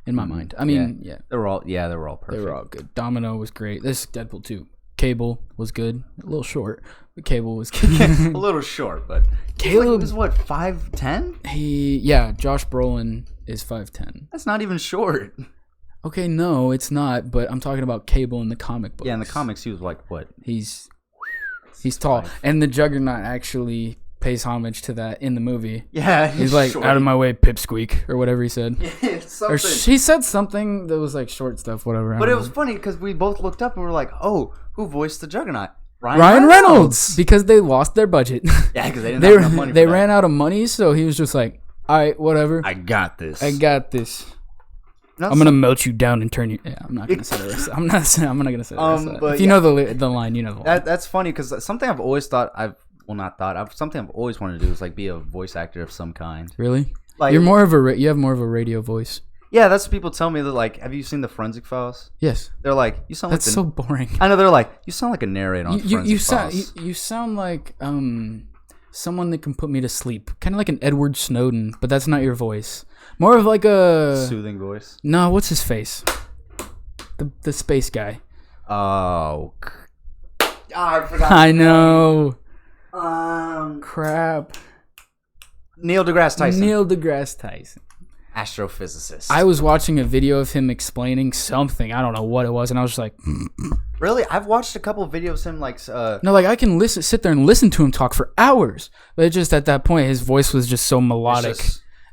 in my mind. I mean, yeah. They were all perfect. They were all good. Domino was great. This is Deadpool 2. Cable was good. A little short, but Cable was good. A little short, but Caleb was what, 5'10"? Josh Brolin is 5'10". That's not even short. Okay, no, it's not. But I'm talking about Cable in the comic books. Yeah, in the comics, he was like what? He's tall, and the Juggernaut actually pays homage to that in the movie. Yeah, he's like, short. Out of my way, Pipsqueak, or whatever he said. Yeah, or she said something that was like short stuff, whatever. But it was funny because we both looked up and we were like, oh, who voiced the Juggernaut? Ryan Reynolds, because they lost their budget. Yeah, because they didn't have enough money. They ran out of money, so he was just like, all right, whatever. I got this. I'm gonna melt you down and turn you. Yeah, I'm not gonna say the rest. I'm not gonna say the rest. But if you know the line, you know the line. That's funny because something I've always thought something I've always wanted to do is like be a voice actor of some kind. Really? Like you have more of a radio voice. Yeah, that's what people tell me. That like, have you seen the Forensic Files? Yes. They're like, you sound. That's so boring. I know. They're like, you sound like a narrator on Forensic Files. You sound like someone that can put me to sleep, kind of like an Edward Snowden, but that's not your voice. More of like a soothing voice. No, what's his face? The space guy. Oh, I forgot. I know. Crap. Neil deGrasse Tyson. Astrophysicist. I was watching a video of him explaining something. I don't know what it was, and I was just like, really? I've watched a couple of videos of him like no, like I can sit there and listen to him talk for hours. But it just at that point his voice was just so melodic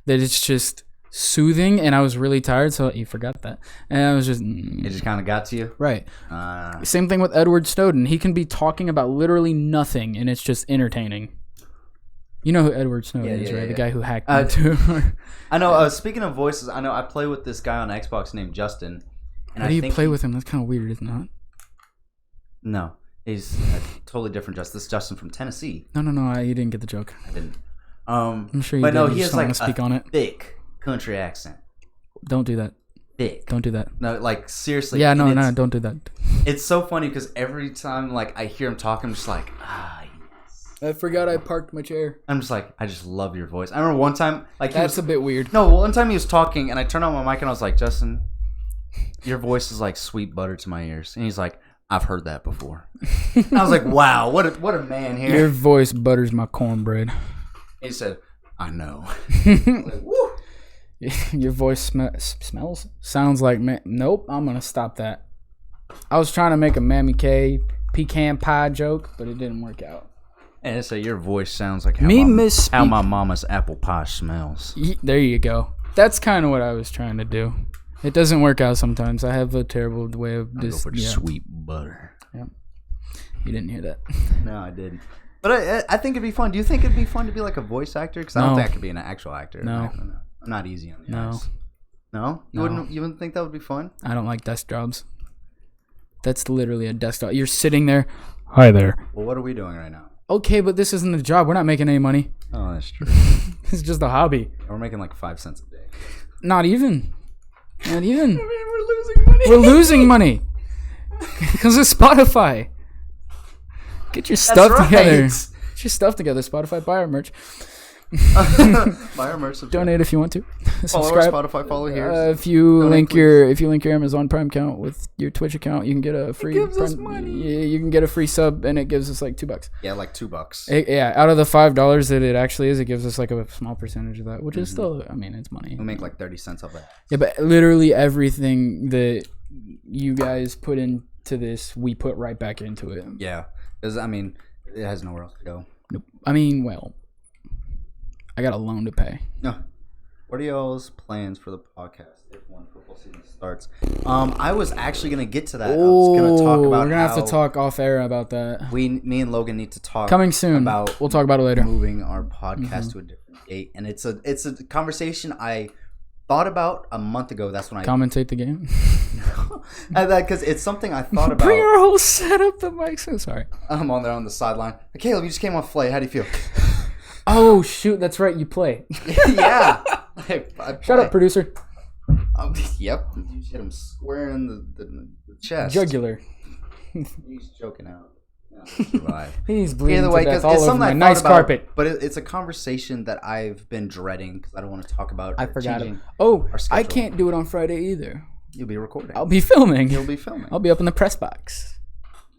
that it's just soothing, and I was really tired, so you forgot that. And I was just it just kind of got to you. Right. Same thing with Edward Snowden. He can be talking about literally nothing and it's just entertaining. You know who Edward Snowden is, right? Yeah. The guy who hacked into. I know. Speaking of voices, I know I play with this guy on Xbox named Justin. And how do you play with him? That's kind of weird, isn't it? No, he's a totally different Justin. This is Justin from Tennessee. No, you didn't get the joke. I didn't. I'm sure you but did. No, he has like a thick country accent. Don't do that. Thick. Don't do that. No, like seriously. Yeah, no, don't do that. It's so funny because every time like I hear him talk, I'm just like, I forgot I parked my chair. I'm just like, I just love your voice. I remember one time, like that's a bit weird. No, one time he was talking, and I turned on my mic, and I was like, Justin, your voice is like sweet butter to my ears. And he's like, I've heard that before. I was like, wow, what a man here. Your voice butters my cornbread. He said, I know. I was like, woo. Your voice sounds like nope. I'm gonna stop that. I was trying to make a Mammy K pecan pie joke, but it didn't work out. And so your voice sounds like how my mama's apple pie smells. There you go. That's kind of what I was trying to do. It doesn't work out sometimes. I have a terrible way of just go for sweet butter. Yeah, you didn't hear that. No, I didn't. But I think it'd be fun. Do you think it'd be fun to be like a voice actor? Because I don't think I could be an actual actor. No, I'm not easy on the eyes. No, you wouldn't think that would be fun? I don't like desk jobs. That's literally a desk job. You're sitting there. Hi there. Well, what are we doing right now? Okay, but this isn't a job. We're not making any money. Oh, that's true. It's just a hobby. We're making like 5 cents a day. Not even. I mean, we're losing money. We're losing money because of Spotify. Get your stuff together. Get your stuff together, Spotify. Buy our merch. Buy our merch. Donate if you want to. Subscribe. Follow our Spotify. Follow here. If you link your Amazon Prime account with your Twitch account, you can get a free. It gives us money. Yeah, you can get a free sub, and it gives us like $2. Yeah, like $2. Yeah, out of the $5 that it actually is, it gives us like a small percentage of that, which is still, I mean, it's money. We make like 30 cents off that. Yeah, but literally everything that you guys put into this, we put right back into it. Yeah, because I mean, it has nowhere else to go. Nope. I mean, well, I got a loan to pay. No. What are y'all's plans for the podcast if one football season starts? I was actually gonna get to that. I was gonna talk about. We're gonna have to talk off air about that. Me and Logan need to talk. Coming soon. We'll talk about it later. Moving our podcast to a different date, and it's a conversation I thought about a month ago. That's when I commentate the game. Because it's something I thought about. Bring our whole setup to Mike. So sorry. I'm on there on the sideline. Hey, Caleb, you just came off play. How do you feel? Oh shoot, that's right. You play. Yeah. Shut up, producer. Yep. You hit him square in the chest. Jugular. He's joking out. Survive. He's bleeding to death all over my nice carpet. But it's a conversation that I've been dreading because I don't want to talk about. I forgot it. Oh, I can't do it on Friday either. You'll be recording. I'll be filming. You'll be filming. I'll be up in the press box.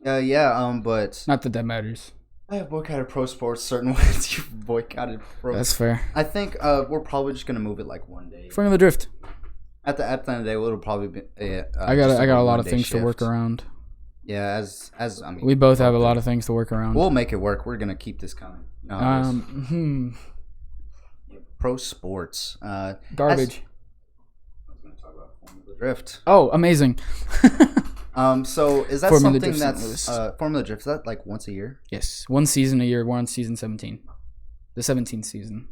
But not that matters. I have boycotted pro sports certain ways. You boycotted pro. That's fair. I think we're probably just gonna move it like one day. Formula Drift. At the end of the day, it'll probably be. I got a lot of things shift to work around. Yeah, as I mean, we both have a lot of things to work around. We'll make it work. We're gonna keep this coming. Pro sports. Garbage. I was gonna talk about Formula Drift. Oh, amazing. So is that Formula something that's Formula Drift? Is that like once a year? Yes, one season a year. We're on season 17, the 17th season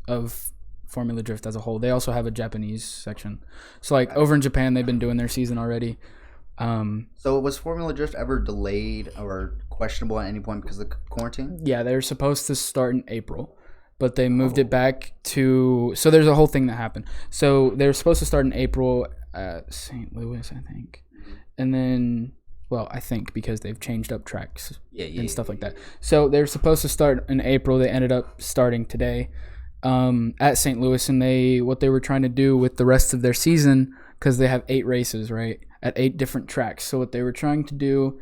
of Formula Drift as a whole. They also have a Japanese section. So like over in Japan, they've been doing their season already. So was Formula Drift ever delayed or questionable at any point because of the quarantine? Yeah, they were supposed to start in April, but they moved it back to. So there's a whole thing that happened. So they were supposed to start in April at St. Louis, I think, and then. Well, I think because they've changed up tracks and stuff like that. So they're supposed to start in April. They ended up starting today at St. Louis, and what they were trying to do with the rest of their season, because they have 8 races, right, at 8 different tracks. So what they were trying to do,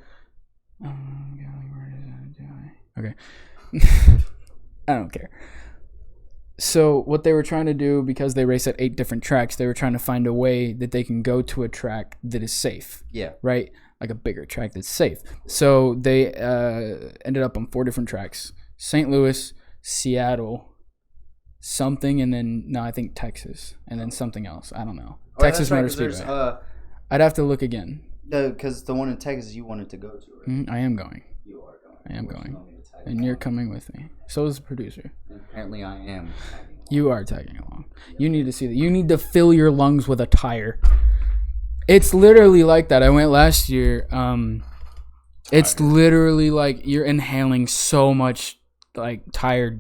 okay, I don't care. So what they were trying to do, because they race at 8 different tracks, they were trying to find a way that they can go to a track that is safe. Yeah. Right? Like a bigger track that's safe. So they ended up on 4 different tracks. St. Louis, Seattle, something, and then, I think Texas, and then something else. I don't know. Texas Motor Speedway. I'd have to look again. Because the one in Texas you wanted to go to, right? Mm-hmm, I am going. You are going. I am going. And you're coming with me. So is the producer. And apparently I am. You are tagging along. You need to see that. You need to fill your lungs with a tire. It's literally like that. I went last year. It's literally like you're inhaling so much like tire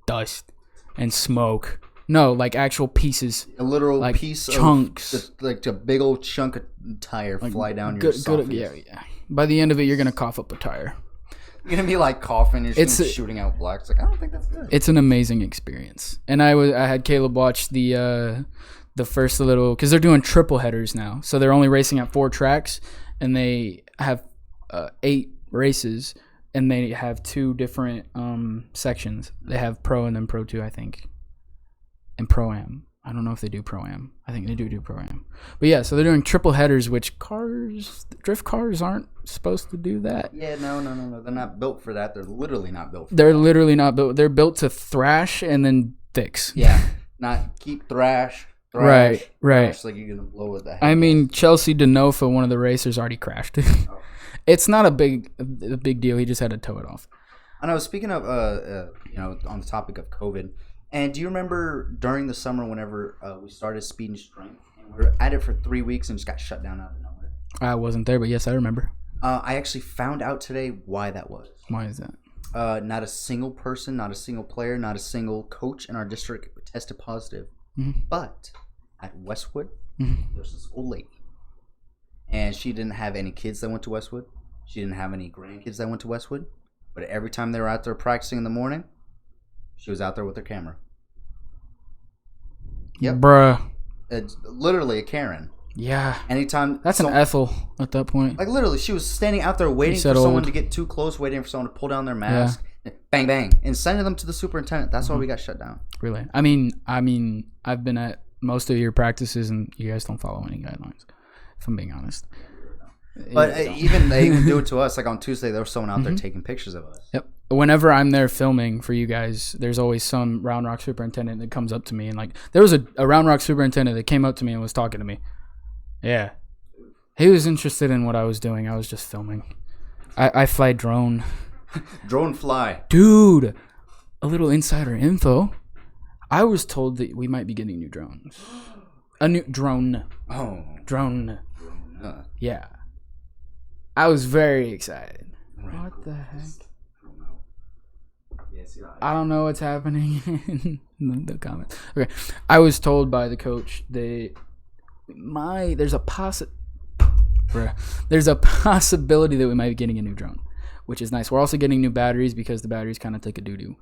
dust and smoke. No, like actual pieces. A literal like piece chunks. of like a big old chunk of tire like fly down your esophagus. Yeah. By the end of it, you're gonna cough up a tire. You're gonna be like coughing. You're just shooting out black. It's like I don't think that's good. It's an amazing experience. And I had Caleb watch the first little, because they're doing triple headers now. So they're only racing at 4 tracks, and they have 8 races, and they have 2 different sections. They have Pro and then Pro 2, I think, and Pro-Am. I don't know if they do Pro-Am. I think they do Pro-Am. But yeah, so they're doing triple headers, which drift cars aren't supposed to do that. Yeah, no. They're not built for that. They're literally not built for They're literally not built. They're built to thrash and then fix. Yeah, not keep thrash. Right. Like you're gonna blow with that. I mean, Chelsea Denofa, one of the racers, already crashed. It's not a big deal. He just had to tow it off. I know. Speaking of, on the topic of COVID, and do you remember during the summer whenever we started Speed and Strength, and we were at it for 3 weeks and just got shut down out of nowhere? I wasn't there, but yes, I remember. I actually found out today why that was. Why is that? Not a single person, not a single player, not a single coach in our district tested positive. Mm-hmm. But at Westwood, there's this old lady, and she didn't have any kids that went to Westwood. She didn't have any grandkids that went to Westwood. But every time they were out there practicing in the morning, she was out there with her camera. Yep, bruh. It's literally a Karen. Yeah. Anytime. That's an Ethel at that point. Like literally, she was standing out there waiting for someone to get too close, waiting for someone to pull down their mask. Yeah. Bang, bang, and sending them to the superintendent. That's why we got shut down. Really? I mean, I've been at most of your practices, and you guys don't follow any guidelines, if I'm being honest. But they even do it to us. Like on Tuesday, there was someone out there taking pictures of us. Yep. Whenever I'm there filming for you guys, there's always some Round Rock superintendent that comes up to me. And like, there was a Round Rock superintendent that came up to me and was talking to me. Yeah. He was interested in what I was doing. I was just filming. I fly drone. Drone fly. Dude, a little insider info. I was told that we might be getting new drones. A new drone. Oh. Drone. Yeah. I was very excited. Right. What the heck? I don't know what's happening in the comments. Okay. I was told by the coach that there's a possibility that we might be getting a new drone, which is nice. We're also getting new batteries because the batteries kind of took a doo-doo.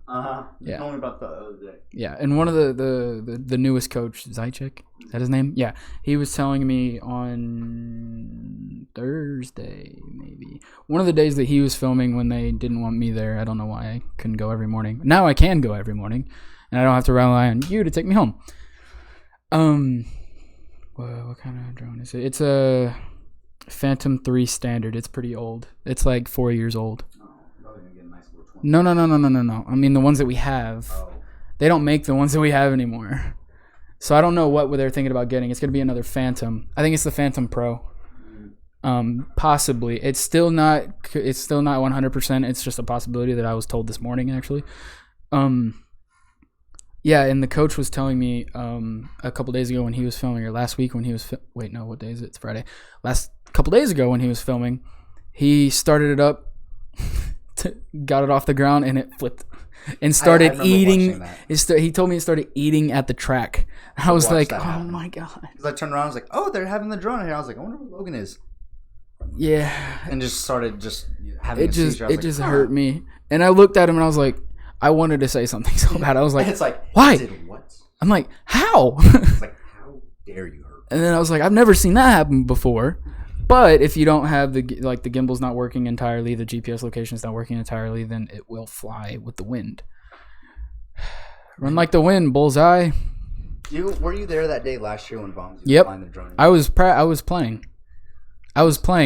You told me about the other day. Yeah, and one of the newest coach, Zychek, is that his name? Yeah, he was telling me on Thursday, maybe. One of the days that he was filming when they didn't want me there. I don't know why I couldn't go every morning. Now I can go every morning, and I don't have to rely on you to take me home. What kind of drone is it? It's a Phantom 3 standard. It's pretty old. It's like 4 years old. No. I mean the ones that we have. They don't make the ones that we have anymore. So I don't know what they're thinking about getting. It's going to be another Phantom. I think it's the Phantom Pro. Possibly. It's still not 100%. It's just a possibility that I was told this morning actually. Yeah, and the coach was telling me a couple days ago when he was filming, or last week when he was wait, no, what day is it? It's Friday. Last couple days ago when he was filming, he started it up, got it off the ground, and it flipped and started eating. He told me it started eating at the track. I was like, oh my god. I turned around, I was like, oh, they're having the drone here. I was like, I wonder where Logan is. Yeah. And just started having a seizure. It just hurt me. And I looked at him and I was like, I wanted to say something so bad. I was like, it's like, why? What? I'm like, how? It's like, how dare you hurt me? And then I was like, I've never seen that happen before. But if you don't have the gimbal's not working entirely, the GPS location is not working entirely, then it will fly with the wind. Run like the wind, bullseye. Were you there that day last year when Bombs was flying the drone? I was playing.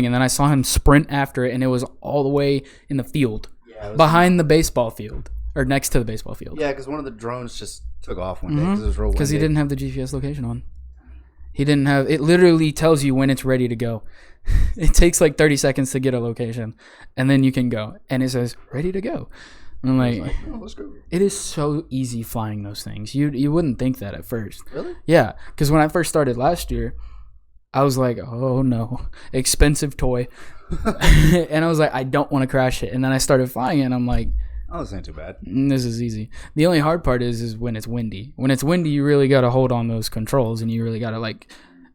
And then I saw him sprint after it, and it was all the way in the field, behind the baseball field. Or next to the baseball field. Yeah, because one of the drones just took off one day because it was real windy. Because he didn't have the GPS location on. He didn't have... It literally tells you when it's ready to go. It takes like 30 seconds to get a location, and then you can go. And it says, ready to go. And I'm like, oh, let's go. It is so easy flying those things. You wouldn't think that at first. Really? Yeah, because when I first started last year, I was like, oh no, expensive toy. And I was like, I don't want to crash it. And then I started flying it, and I'm like... Oh, this ain't too bad. This is easy. The only hard part is when it's windy. When it's windy, you really got to hold on those controls, and you really got to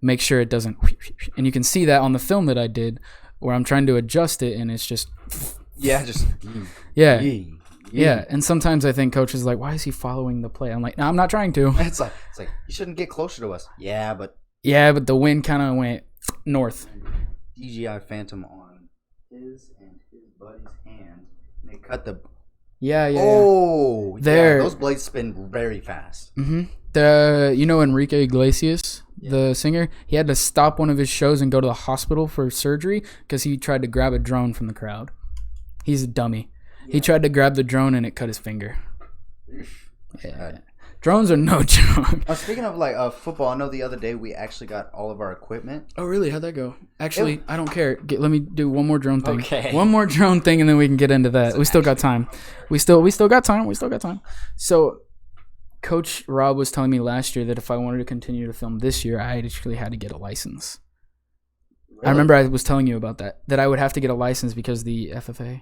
make sure it doesn't. And you can see that on the film that I did, where I'm trying to adjust it, and it's just. Yeah, just. Yeah. Yeah. And sometimes I think coach is like, why is he following the play? I'm like, no, I'm not trying to. It's like you shouldn't get closer to us. Yeah, but the wind kind of went north. DJI Phantom on his and his buddy's hand, and they cut the. Yeah. Oh, yeah, those blades spin very fast. Mm-hmm. Enrique Iglesias, the singer, he had to stop one of his shows and go to the hospital for surgery because he tried to grab a drone from the crowd. He's a dummy. Yeah. He tried to grab the drone and it cut his finger. Yeah. Drones are no joke. Speaking of football, I know the other day we actually got all of our equipment. Oh, really? How'd that go? Actually, I don't care. Let me do one more drone thing. Okay. One more drone thing, and then we can get into that. We still got time. We still got time. So, Coach Rob was telling me last year that if I wanted to continue to film this year, I actually had to get a license. Really? I remember I was telling you about that I would have to get a license because the FFA.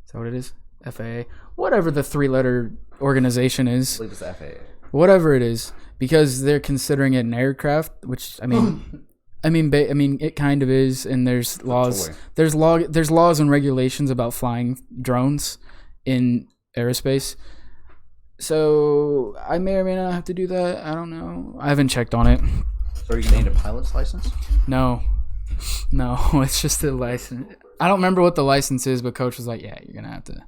Is that what it is? FAA, whatever the 3-letter organization is. I believe it's the FAA. Whatever it is, because they're considering it an aircraft, which I mean, it kind of is, and there's laws. There's laws and regulations about flying drones in aerospace. So I may or may not have to do that. I don't know. I haven't checked on it. So are you gonna need a pilot's license? No, it's just a license. I don't remember what the license is, but Coach was like, "Yeah, you're gonna have to."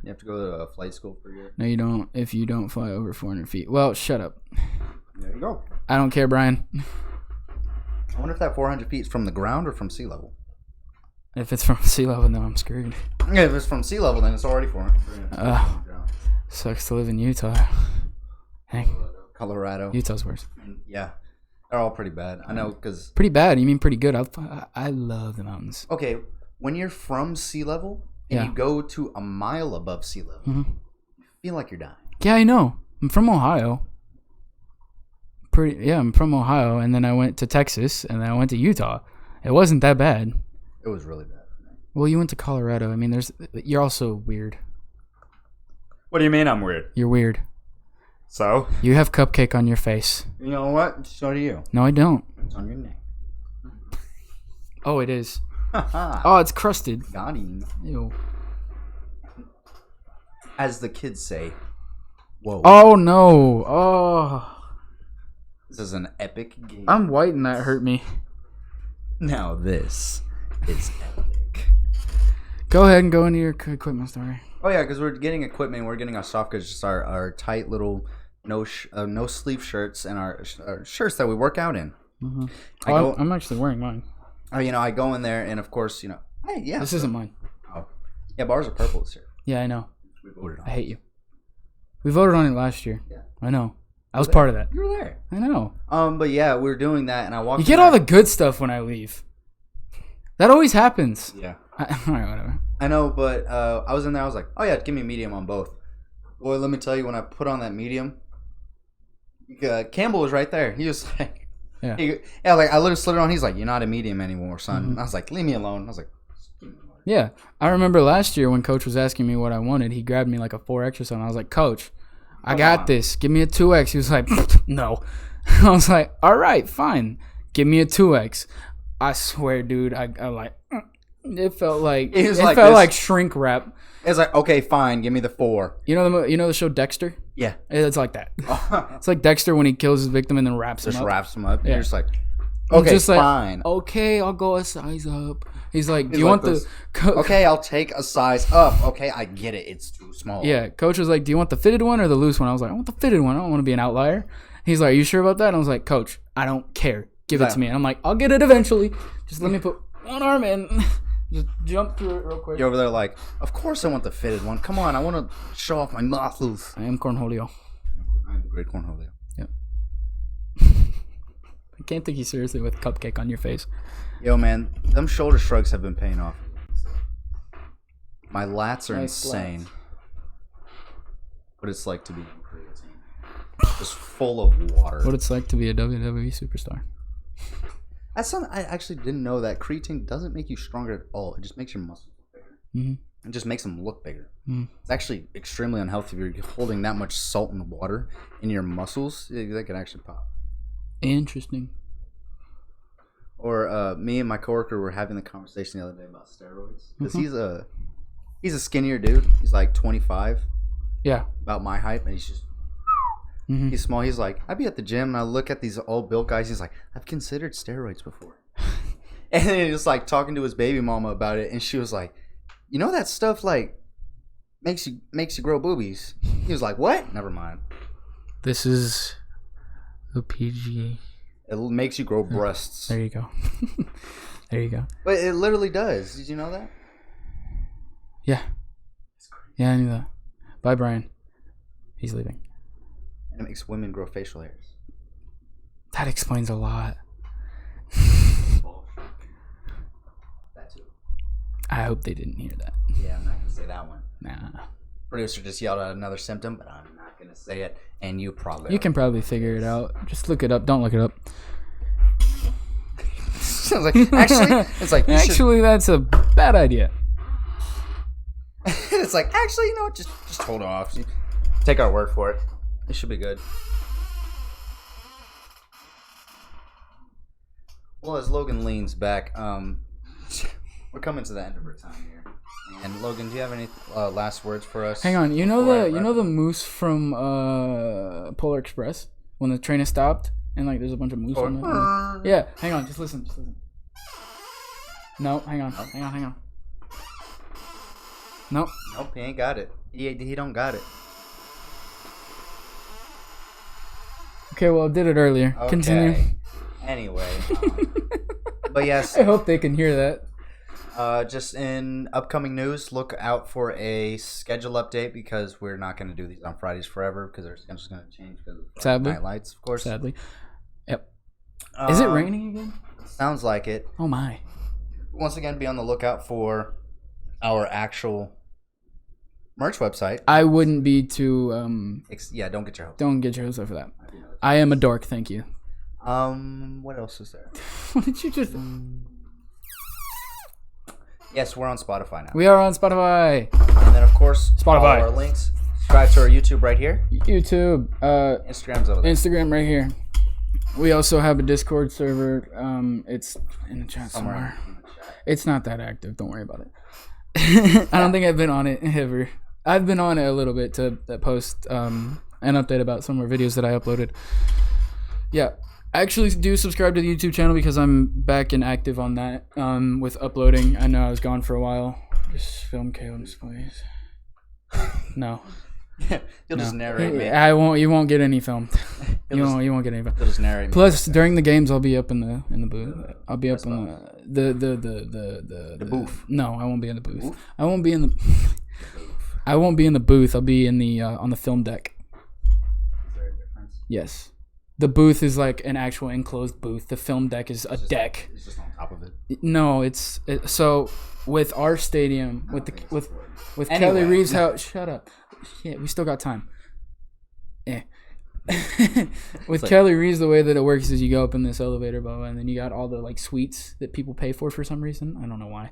You have to go to a flight school for a year? No, you don't. If you don't fly over 400 feet. Well, shut up. There you go. I don't care, Brian. I wonder if that 400 feet is from the ground or from sea level. If it's from sea level, then I'm screwed. Yeah, if it's from sea level, then it's already 400. Sucks to live in Utah. Hey. Colorado. Utah's worse. Yeah. They're all pretty bad. I know, because... Pretty bad? You mean pretty good? I love the mountains. Okay, when you're from sea level... And you go to a mile above sea level, you feel like you're dying. Yeah, I know. I'm from Ohio. I'm from Ohio, and then I went to Texas, and then I went to Utah. It wasn't that bad. It was really bad. Well, you went to Colorado. I mean, you're also weird. What do you mean I'm weird? You're weird. So? You have cupcake on your face. You know what? So do you. No, I don't. It's on your neck. Oh, it is. Oh, it's crusted. Got him. Ew. As the kids say, whoa. Oh, no. Oh. This is an epic game. I'm white and that hurt me. Now this is epic. Go ahead and go into your equipment story. Oh, yeah, because we're getting equipment. We're getting our soft goods, just our tight little no sleeve shirts and our shirts that we work out in. Mm-hmm. I'm actually wearing mine. Oh, I go in there, and of course, hey, yeah. This isn't mine. Oh. Yeah, but ours are purple this year. Yeah, I know. We voted on I hate you. We voted on it last year. Yeah. I know. I was part of that. You were there. I know. But yeah, we're doing that, and I walked. You get all the good stuff when I leave. That always happens. Yeah. All right, whatever. I know, but I was in there. I was like, oh yeah, give me medium on both. Boy, let me tell you, when I put on that medium, Campbell was right there. He was like, I literally slid it on. He's like, you're not a medium anymore, son. Mm-hmm. I was like, leave me alone. I was like, yeah. I remember last year when Coach was asking me what I wanted, he grabbed me like a 4X or something. I was like, Coach, I got this. Give me a 2X. He was like, no. I was like, all right, fine. Give me a 2X. I swear, dude, I like. It felt like like shrink wrap. It's like, okay, fine, give me the 4. You know the show Dexter? Yeah, it's like that. It's like Dexter when he kills his victim and then wraps him up. Just wraps him up. Yeah. You're just like, okay, just fine. Like, okay, I'll go a size up. He's like, do you want the? Okay, I'll take a size up. Okay, I get it. It's too small. Yeah, Coach was like, do you want the fitted one or the loose one? I was like, I want the fitted one. I don't want to be an outlier. He's like, are you sure about that? And I was like, Coach, I don't care. Give it to me. And I'm like, I'll get it eventually. Just let me put one arm in. Just jump through it real quick. You're over there like, of course I want the fitted one. Come on, I want to show off my muscles. I am Cornholio. I'm the great Cornholio. Yep. I can't take you seriously with cupcake on your face. Yo, man, them shoulder shrugs have been paying off. My lats are insane. What it's like to be in creatine. Just full of water. What it's like to be a WWE superstar. That's something I actually didn't know, that creatine doesn't make you stronger at all. It just makes your muscles bigger. Mm-hmm. It just makes them look bigger. Mm-hmm. It's actually extremely unhealthy if you're holding that much salt and water in your muscles. That can actually pop. Interesting. Or me and my coworker were having the conversation the other day about steroids. Because he's a skinnier dude. He's like 25. Yeah. About my height, and he's just... Mm-hmm. He's small. He's like, I'd be at the gym and I look at these old built guys. He's like, I've considered steroids before. And then he was like talking to his baby mama about it, and she was like, you know that stuff like makes you grow boobies. He was like, what? Never mind. This is a PG. It makes you grow breasts. There you go. There you go. But it literally does. Did you know that? Yeah. Yeah, I knew that. Bye, Brian. He's leaving. It makes women grow facial hairs. That explains a lot. That too. I hope they didn't hear that. Yeah, I'm not gonna say that one. Nah. Producer just yelled out another symptom, but I'm not gonna say it, and you can probably figure it out. Just look it up. Don't look it up. Sounds like it's like actually that's a bad idea. It's like, actually, just hold off. Take our word for it. It should be good. Well, as Logan leans back, we're coming to the end of our time here. And Logan, do you have any last words for us? Hang on, you know the moose from Polar Express when the train is stopped and like there's a bunch of moose on it. Yeah, hang on, just listen. No, hang on. Nope, he ain't got it. He don't got it. Okay, well, I did it earlier. Okay. Continue. Anyway. But yes. I hope they can hear that. Just in upcoming news, look out for a schedule update because we're not going to do these on Fridays forever because our schedule's going to change because of night lights, of course. Sadly. Yep. Is it raining again? Sounds like it. Oh, my. Once again, be on the lookout for our actual merch website. I wouldn't be too. Don't get your hopes. Don't get your hopes up for that. I am a dork. Thank you. What else is there? What did you just? Yes, we're on Spotify now. We are on Spotify. And then, of course, Spotify. Follow our links. Subscribe to our YouTube right here. YouTube. Instagram's over there. Instagram right here. We also have a Discord server. It's in the chat somewhere. It's not that active. Don't worry about it. I don't think I've been on it ever. I've been on it a little bit to post an update about some more videos that I uploaded. Yeah. Actually do subscribe to the YouTube channel because I'm back and active on that with uploading. I know I was gone for a while. Just film Caleb's voice. No. You'll just narrate me. I won't. You won't get any film. You won't get any film. You'll just narrate me. Plus, during the games, I'll be up in the booth. I'll be up in the booth. No, I won't be in the booth. I won't be in the. I won't be in the booth. I'll be in the on the film deck. Is there a difference? Yes. The booth is like an actual enclosed booth. The film deck is a deck. It's just on top of it. No, so with our stadium with Kelly Reeves house. Shut up. Yeah, we still got time. Yeah. With Kelly Reeves, the way that it works is you go up in this elevator, and then you got all the like suites that people pay for some reason. I don't know why.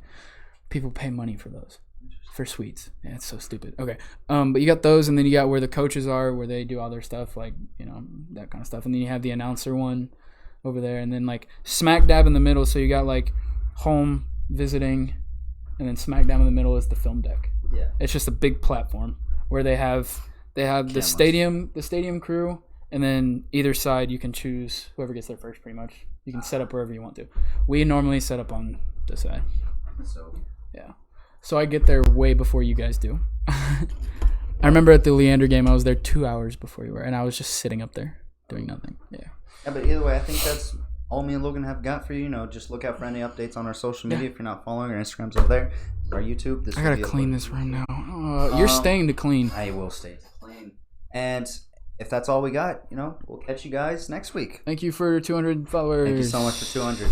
People pay money for those. For suites. Yeah, it's so stupid. Okay. But you got those, and then you got where the coaches are, where they do all their stuff, like, that kind of stuff. And then you have the announcer one over there, and then like smack dab in the middle, so you got like home, visiting, and then smack dab in the middle is the film deck. Yeah. It's just a big platform where they have the stadium crew, and then either side you can choose whoever gets there first pretty much. You can set up wherever you want to. We normally set up on this side. So yeah. So I get there way before you guys do. I remember at the Leander game, I was there 2 hours before you were, and I was just sitting up there doing nothing. Yeah. Yeah, but either way, I think that's all me and Logan have got for you. Just look out for any updates on our social media. If you're not following, our Instagram's over there. Our YouTube. I gotta clean this room now. You're staying to clean. I will stay to clean. And if that's all we got, we'll catch you guys next week. Thank you for 200 followers. Thank you so much for 200.